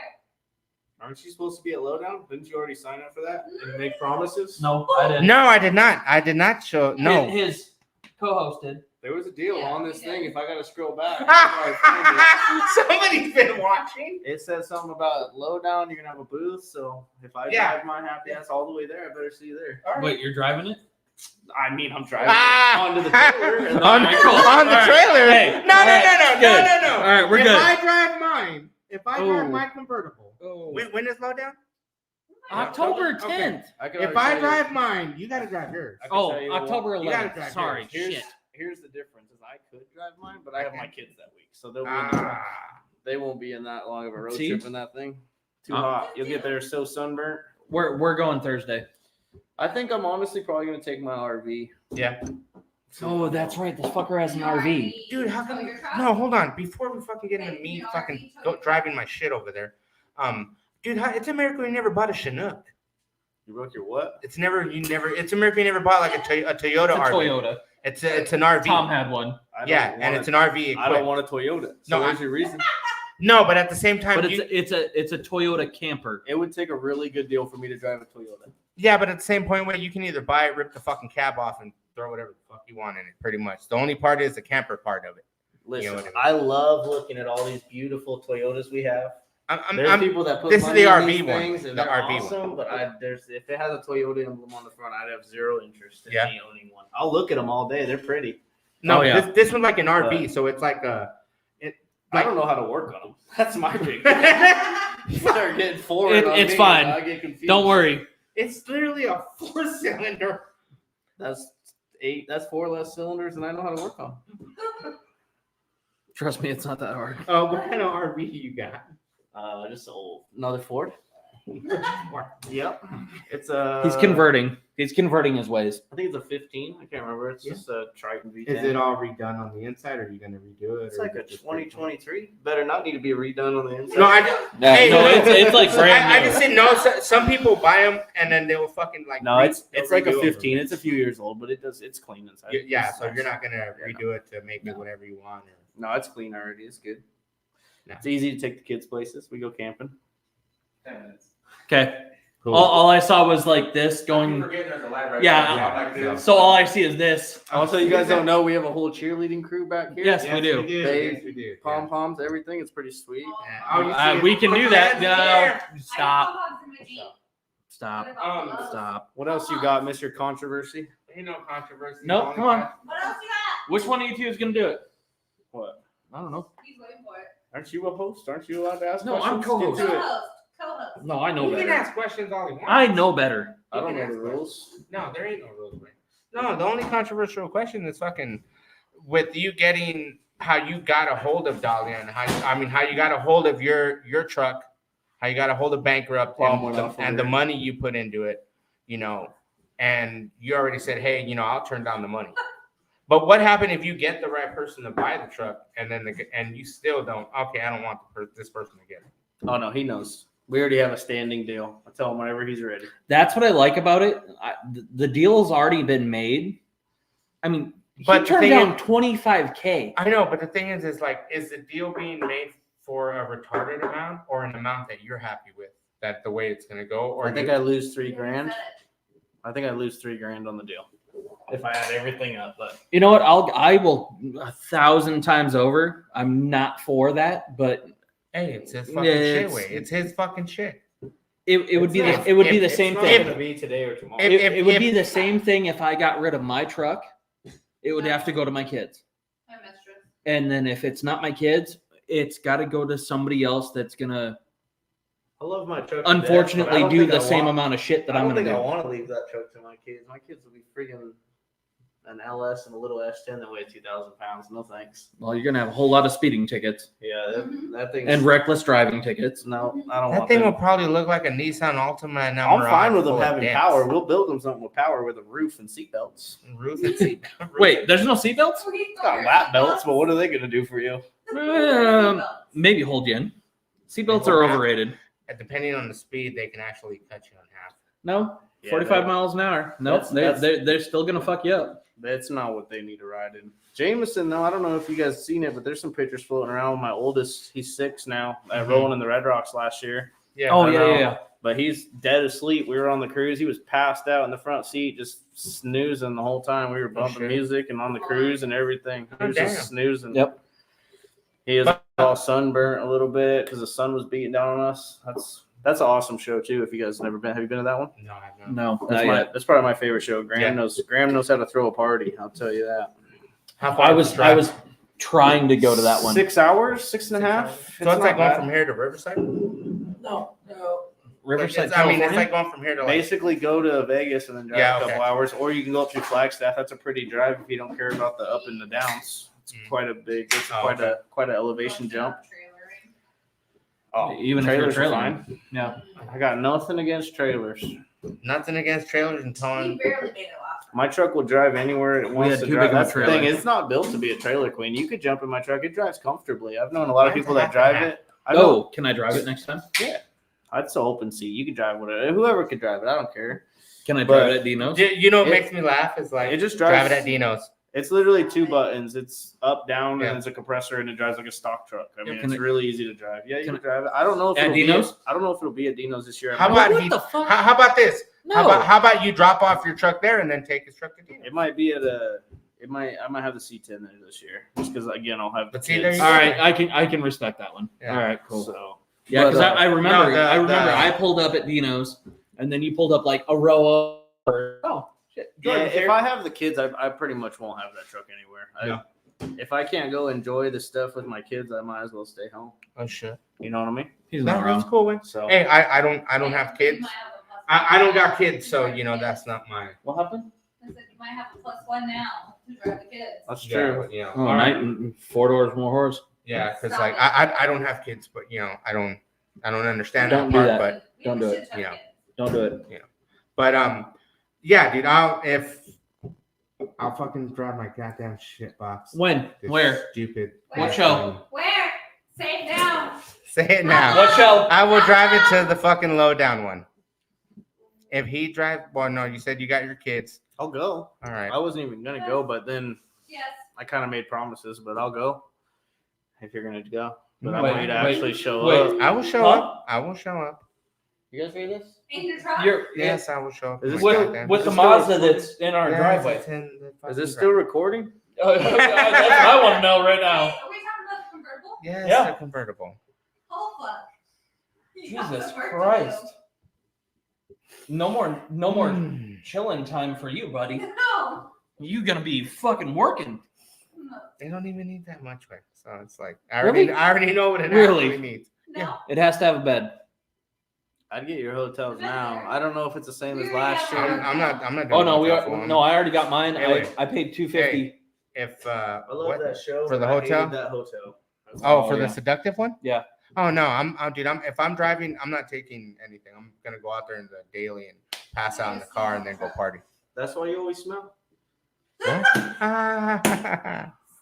Aren't you supposed to be at Lowdown? Didn't you already sign up for that and make promises? No, I didn't. No, I did not. I did not show. No. His co-host did. There was a deal Yeah, on we this did. thing. If I got to scroll back, I find Somebody's been watching. it. It says something about Lowdown. You're gonna have a booth. So if I Yeah. drive my happy ass all the way there, I better see you there. Wait, you're driving it? I mean, I'm driving Ah! onto the trailer. And on, Alright, cool. on the Alright. trailer. Hey, no, alright, good. no. All right, we're if good. I drive mine, if I drive Oh. my convertible, when is low down? October Okay. 10th. I can If already I tell you- drive mine, you gotta drive yours. I can Oh, tell you October You gotta 11th. drive Sorry, Here's, shit. here's the difference: is I could drive mine, but I have my kids that week, so they'll be Ah. they won't be in that long of a road See? trip in that thing. Too Uh, hot. You'll get there so sunburnt. We're going Thursday. I think I'm honestly probably gonna take my RV. Yeah. Oh, that's right. This fucker has an RV. Dude, how come? Your truck? No, hold on. Before we fucking get into me Your fucking RV go, took driving my shit over there, dude, it's a miracle you never bought a Chinook. You broke your what? It's a miracle you never bought like a Toyota It's a RV. Toyota. It's an RV. Tom had one. I don't Yeah, want and a- it's an RV. I Equipped. don't want a Toyota. So No, there's your reason. No, but at the same time, But it's a Toyota camper. It would take a really good deal for me to drive a Toyota. yeah, but at the same point, you can either buy it, rip the fucking cab off, and throw whatever the fuck you want in it. Pretty much. The only part is the camper part of it. Listen, what I mean? I love looking at all these beautiful Toyotas we have. There's I'm people that put this is money the in RV these one, things, and the they're RV one. awesome, but if it has a Toyota emblem on the front, I'd have zero interest in Yeah. me owning one. I'll look at them all day. They're pretty. no, Oh, yeah. this one's like an RV, so it's like a. I don't know how to work on them. That's my big. You start getting forward. It's fine. I get confused. Don't worry. It's literally a 4-cylinder. That's 4 less cylinders than I know how to work on. Trust me, it's not that hard. What kind of RV do you got? Just another Ford. Yep. It's He's converting. He's converting his ways. I think it's a 15. I can't remember. It's just a Triton V10. Is it all redone on the inside, or are you gonna redo it? It's or like is a it just 2023. Better not need to be redone on the inside. No, I just. No, Hey, no, it's like brand I new. just didn't know. Some people buy them and then they'll fucking like. No, it's they'll like a redo 'em. 15. It's a few years old, but it's clean inside. Yeah, so It's you're nice. not gonna redo it to make it whatever you want. Or... No, it's clean already. It's good. No. It's easy to take the kids places. We go camping. 10 minutes. Okay. Cool. All I saw was like this I going. forget there's a light right Yeah, there. I'm like this. So all I see is this. Also, you guys don't know we have a whole cheerleading crew back here. Yes, we do. They- Yes, we do. Pom poms, everything. It's pretty sweet. Yeah. Oh, you see it? We can do that. No, stop. Stop. Stop. Stop. What else you got, Mr. Controversy? Ain't no controversy. Nope, come on. What else you got? Which one of you two is gonna do it? What? I don't know. He's waiting for it. Aren't you a host? Aren't you allowed to ask No, I'm questions? co-host. Get to it. Co-host. Co-host. No, I know He can better. ask questions all he wants. I know better. I don't You know can the ask rules. No, there ain't no rules, man. No, the only controversial question is fucking with you getting how you got a hold of Dahlia and how you got a hold of your truck, how you got a hold of Bankrupt Bomb went off and over the money you put into it, and you already said, hey, I'll turn down the money. But what happened if you get the right person to buy the truck and then and you still don't? Okay, I don't want this person to get it. Oh no, he knows. We already have a standing deal. I tell him whenever he's ready. That's what I like about it. The deal's already been made. I mean, But he the turned thing down is- $25K. I know, but the thing is like, is the deal being made for a retarded amount or an amount that you're happy with? That the way it's gonna go, or I think you- I lose $3,000. I think I lose $3,000 on the deal if I add everything up. But You know what? I will 1,000 times over. I'm not for that, but hey, it's his fucking Yeah, shit. it's- Way it's his fucking shit. it would be If- it would be the if- same it's thing. not gonna be today or tomorrow. If- It would be the same thing if I got rid of my truck. It would have to go to my kids. My mistress. And then if it's not my kids, it's got to go to somebody else that's gonna I love my truck. unfortunately do the same amount of shit that I I'm don't gonna think I do. want to leave that truck to my kids. My kids will be freaking an LS and a little S10 that weigh 2,000 pounds. No thanks. Well, you're gonna have a whole lot of speeding tickets Yeah, that thing. and reckless driving tickets. No, I don't That want thing them. will probably look like a Nissan Altima. And a I'm Mirage fine with them full of having dents. power. We'll build them something with power with a roof and seatbelts. Roof and seat. Wait, there's no seatbelts? Got lap belts, but what are they going to do for you? Maybe hold you in. Seatbelts are overrated. And depending on the speed, they can actually cut you in half. No, Yeah, 45 they- miles an hour. Nope, That's- they're still gonna fuck you up. That's not what they need to ride in. Jameson, though, I don't know if you guys seen it, but there's some pictures floating around. My oldest, he's 6 now, rolling in the Red Rocks last year. Yeah. Oh I yeah, know. yeah, yeah. But he's dead asleep. We were on the cruise. He was passed out in the front seat, just snoozing the whole time. We were bumping shit. music and on the cruise and everything. He Oh, was damn. just snoozing. Yep. He is all sunburnt a little bit because the sun was beating down on us. That's an awesome show too. If you guys never been, have you been to that one? No, I haven't. No, That's probably my favorite show. Graham Yeah. knows how to throw a party. I'll tell you that. How far I is was the I drive? was trying to go to that one. 6 hours, 6.5. So it's like not going bad. from here to Riverside. No. Like, Riverside, it's California. like going from here to like. Basically, go to Vegas and then drive Yeah, a couple okay. hours, or you can go up through Flagstaff. That's a pretty drive if you don't care about the up and the downs. It's quite a big, it's Oh, quite an elevation jump. Trailering. Oh, Even if you're trailers are trailing. fine. Yeah. I got nothing against trailers. Nothing against trailers and He towing. barely made it last. My truck will drive anywhere it wants had to too drive. big of a That's the trailer. thing. It's not built to be a trailer queen. You could jump in my truck. It drives comfortably. I've known a lot of Mine's people half that and drive half. it. I know. Oh, can I drive it next time? It's an open seat. You can drive whatever. Whoever could drive it. I don't care. Can I But- drive it at Dino's? You know what It- makes me laugh is like It just drive drives. it at Dino's. It's literally 2 buttons. It's up, down, Yeah. and it's a compressor, and it drives like a stock truck. I mean, Can it's it- really easy to drive. Yeah, you can can drive it. I don't know if At it'll be Dino's? I don't know if it'll be at Dino's this year. How It might- about What he? the fuck? How about this? No. How about you drop off your truck there and then take his truck to Dino's? It might be at a. It might. I might have the C10 there this year, just because again I'll have the But see, there kids. you All right, I can respect that one. Yeah. All right, cool. So Yeah, because But, I remember no, I pulled up at Dino's, and then you pulled up like a row of. Oh shit! yeah, Jordan's if here. I have the kids, I pretty much won't have that truck anywhere. If I can't go enjoy the stuff with my kids, I might as well stay home. Oh shit. You know what I mean? He's not That's wrong. cool, man. So Hey, I don't have kids. I don't got kids, so that's not my. what happened? I said you might have a +1 now. to drive the kids. That's Yeah, true. but, you know, Oh, all right. night, 4 doors, more horse. Yeah, because Stop like it. I don't have kids, but you know I don't understand Don't that do part. that. But We have Don't a do shit it. ton of Yeah. kids. Don't do it. yeah, dude, I'll fucking drive my goddamn shit box. When? This Where? Stupid. What ass show? thing. Where? Say it now. Say it now. What show? I will drive it to the fucking lowdown one. If he drive, well, no, you said you got your kids. I'll go. All right. I wasn't even gonna go, but then Yes. I kind of made promises, but I'll go if you're gonna go. But I Wait, want you to wait, actually show wait. up. I will show Huh? up. I will show up. You guys hear this? In your truck. You're Yes, I will show up. Is in this my still- goddamn- with Is the it still Mazda recording? that's in our Yes, driveway. it's in the Is fucking this still recording? That's what I want to know right Wait, now. are we talking about the convertible? Yes, Yeah. the convertible. Oh fuck. You got Jesus some work to Christ. No more Mm. chilling time for you, buddy. do. No. You gonna be fucking working. No. They don't even need that much weight. So it's like Really? I already know what it Really? actually needs. No. It has to have a bed. I'd get your hotels now. I don't know if it's the same as We last already year. have I'm not doing Oh no, we hotel are. for 'em. No, I already got mine. Hey, wait. I paid $250. If I love what? that show For the but I hated hotel? That hotel. Oh, Oh, for yeah. the seductive one? Yeah. Oh no, dude. If I'm driving, I'm not taking anything. I'm gonna go out there in the daily and pass out in the car and then go party. That's why you always smell. What? Ah.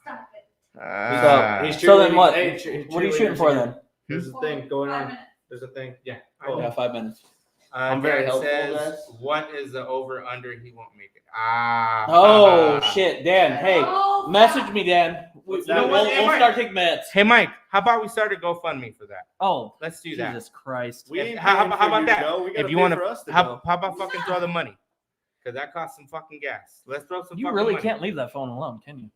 Stop it. Ah. He's So then cheerleading- what? hey, What are you shooting for then? There's a thing going 5 on. minutes. There's a thing. Yeah. Oh. Yeah, 5 minutes. I'm very Dad helpful, says, guys. what is the over under? He won't make it. Ah. Oh shit, Dan. Hey, Oh, message fuck. me, Dan. What's You that? know what? Hey, We'll Mike. start taking bets. Hey Mike, how about we start a GoFundMe for that? Oh, Let's do that. Jesus Christ. We If- ain't how paying about for you to that? go. We gotta If you pay wanna- for us to How go. about fucking throw the money? Because that costs some fucking gas. Let's throw some. You fucking really money. can't leave that phone alone, can you?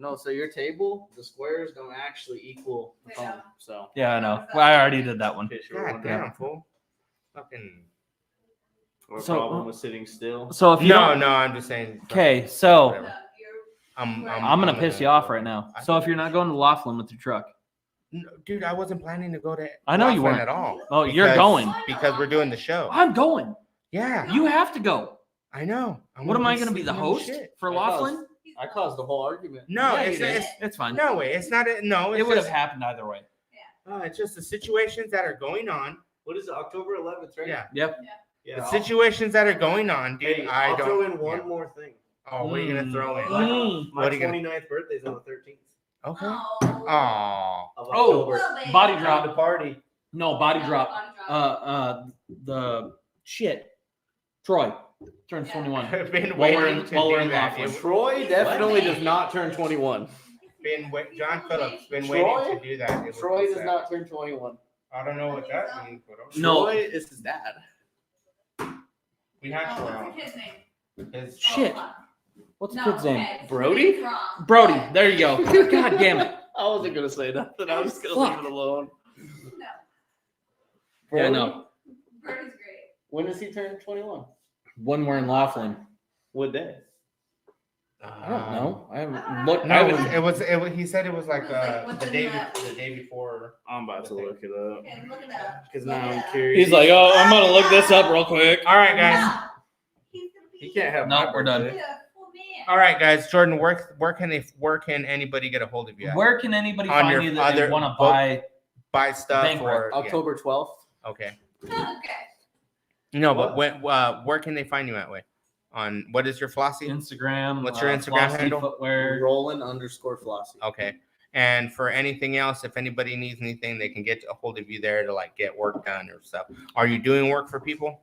No, so your table, the squares don't actually equal the They phone. don't. So Yeah, I know. Well, I already did that one. in case you were God wondering. damn fool. Fucking. Our So- problem was sitting still. So if you No, don't, no, I'm just saying. okay, so Whatever. No, you're- I'm gonna piss you off right now. So if you're not going to Laughlin with your truck, No, dude, I wasn't planning to go to. I know you Laughlin weren't. at all. Oh, you're Because- going. because we're doing the show. I'm going. Yeah, You have to go. I know. What am I gonna be, the sleeping in host shit. for I thought- Laughlin? I caused the whole argument. No, Yeah, it's, you did. it's It's fine. no way. It's not. No, it's It would have just, happened either way. it's just the situations that are going on. What is it? October 11th, right? Yeah, Yep. Yeah. the I'll- situations that are going on, dude. Hey, I I'll don't. throw in one yeah. more thing. Oh, what are you gonna throw in? Mm. My What are you gonna- 29th birthday's on the 13th Okay. Oh. Oh. of Oh, October. Well, baby. body Time drop. to party. No, body No, drop. body drop. The shit. Troy turns 21. I've been While we're waiting in- to while we're do in that. Laughlin. Troy definitely does not turn 21. John Phillips been Troy? waiting to do that. It was Troy does sad. not turn 21. I don't know what that means, but okay. No. Troy is his dad. We have Oh, Troy what's the kid's name? on. His- Shit. Oh, fuck. What's the No, kid's name? okay. Brody? It's wrong. Brody. There you go. God damn it. I wasn't gonna say nothing. I was gonna Fuck. leave it alone. No, Yeah, no. Brody's great. When does he turn 21? When we're in Laughlin. What day? I don't know. I haven't I looked. No, I it haven't- was. He said it was like What's the in day that? the day before. I'm about to look it up. Okay, look it up. Because Look now it I'm up. curious. He's like, oh, I'm gonna look this up real quick. All right, guys. No. He's gonna be He can't have No, my we're done. birthday. a full man. All right, guys. Jordan, where can anybody get a hold of you? At? Where can anybody On find your you that they other want to boat- buy? Buy stuff Bank or yeah. October 12th. Okay. Okay. No, but where can they find you at? Way on what is your Flossie? Instagram. What's your Instagram Flossy handle? Footwear. Rollin_Flossie. Okay. And for anything else, if anybody needs anything, they can get a hold of you there to like get work done or stuff. Are you doing work for people?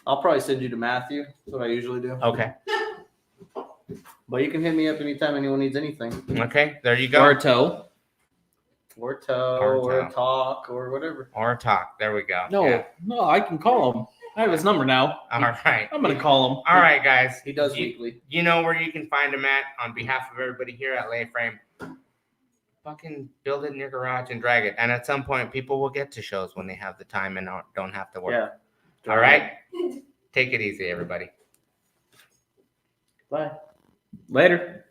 I'll probably send you to Matthew. That's what I usually do. Okay. But you can hit me up anytime anyone needs anything. Okay. There you go. Or a toe. Or tow, Or or tow. talk, or whatever. Or talk. There we go. No, Yeah. no, I can call him. I have his number now. All right. I'm gonna call him. All right, guys. He does You- weekly. You know where you can find him at. On behalf of everybody here at Lay Frame, fucking build it in your garage and drag it. And at some point, people will get to shows when they have the time and don't have to work. Yeah. All right. Take it easy, everybody. Bye. Later.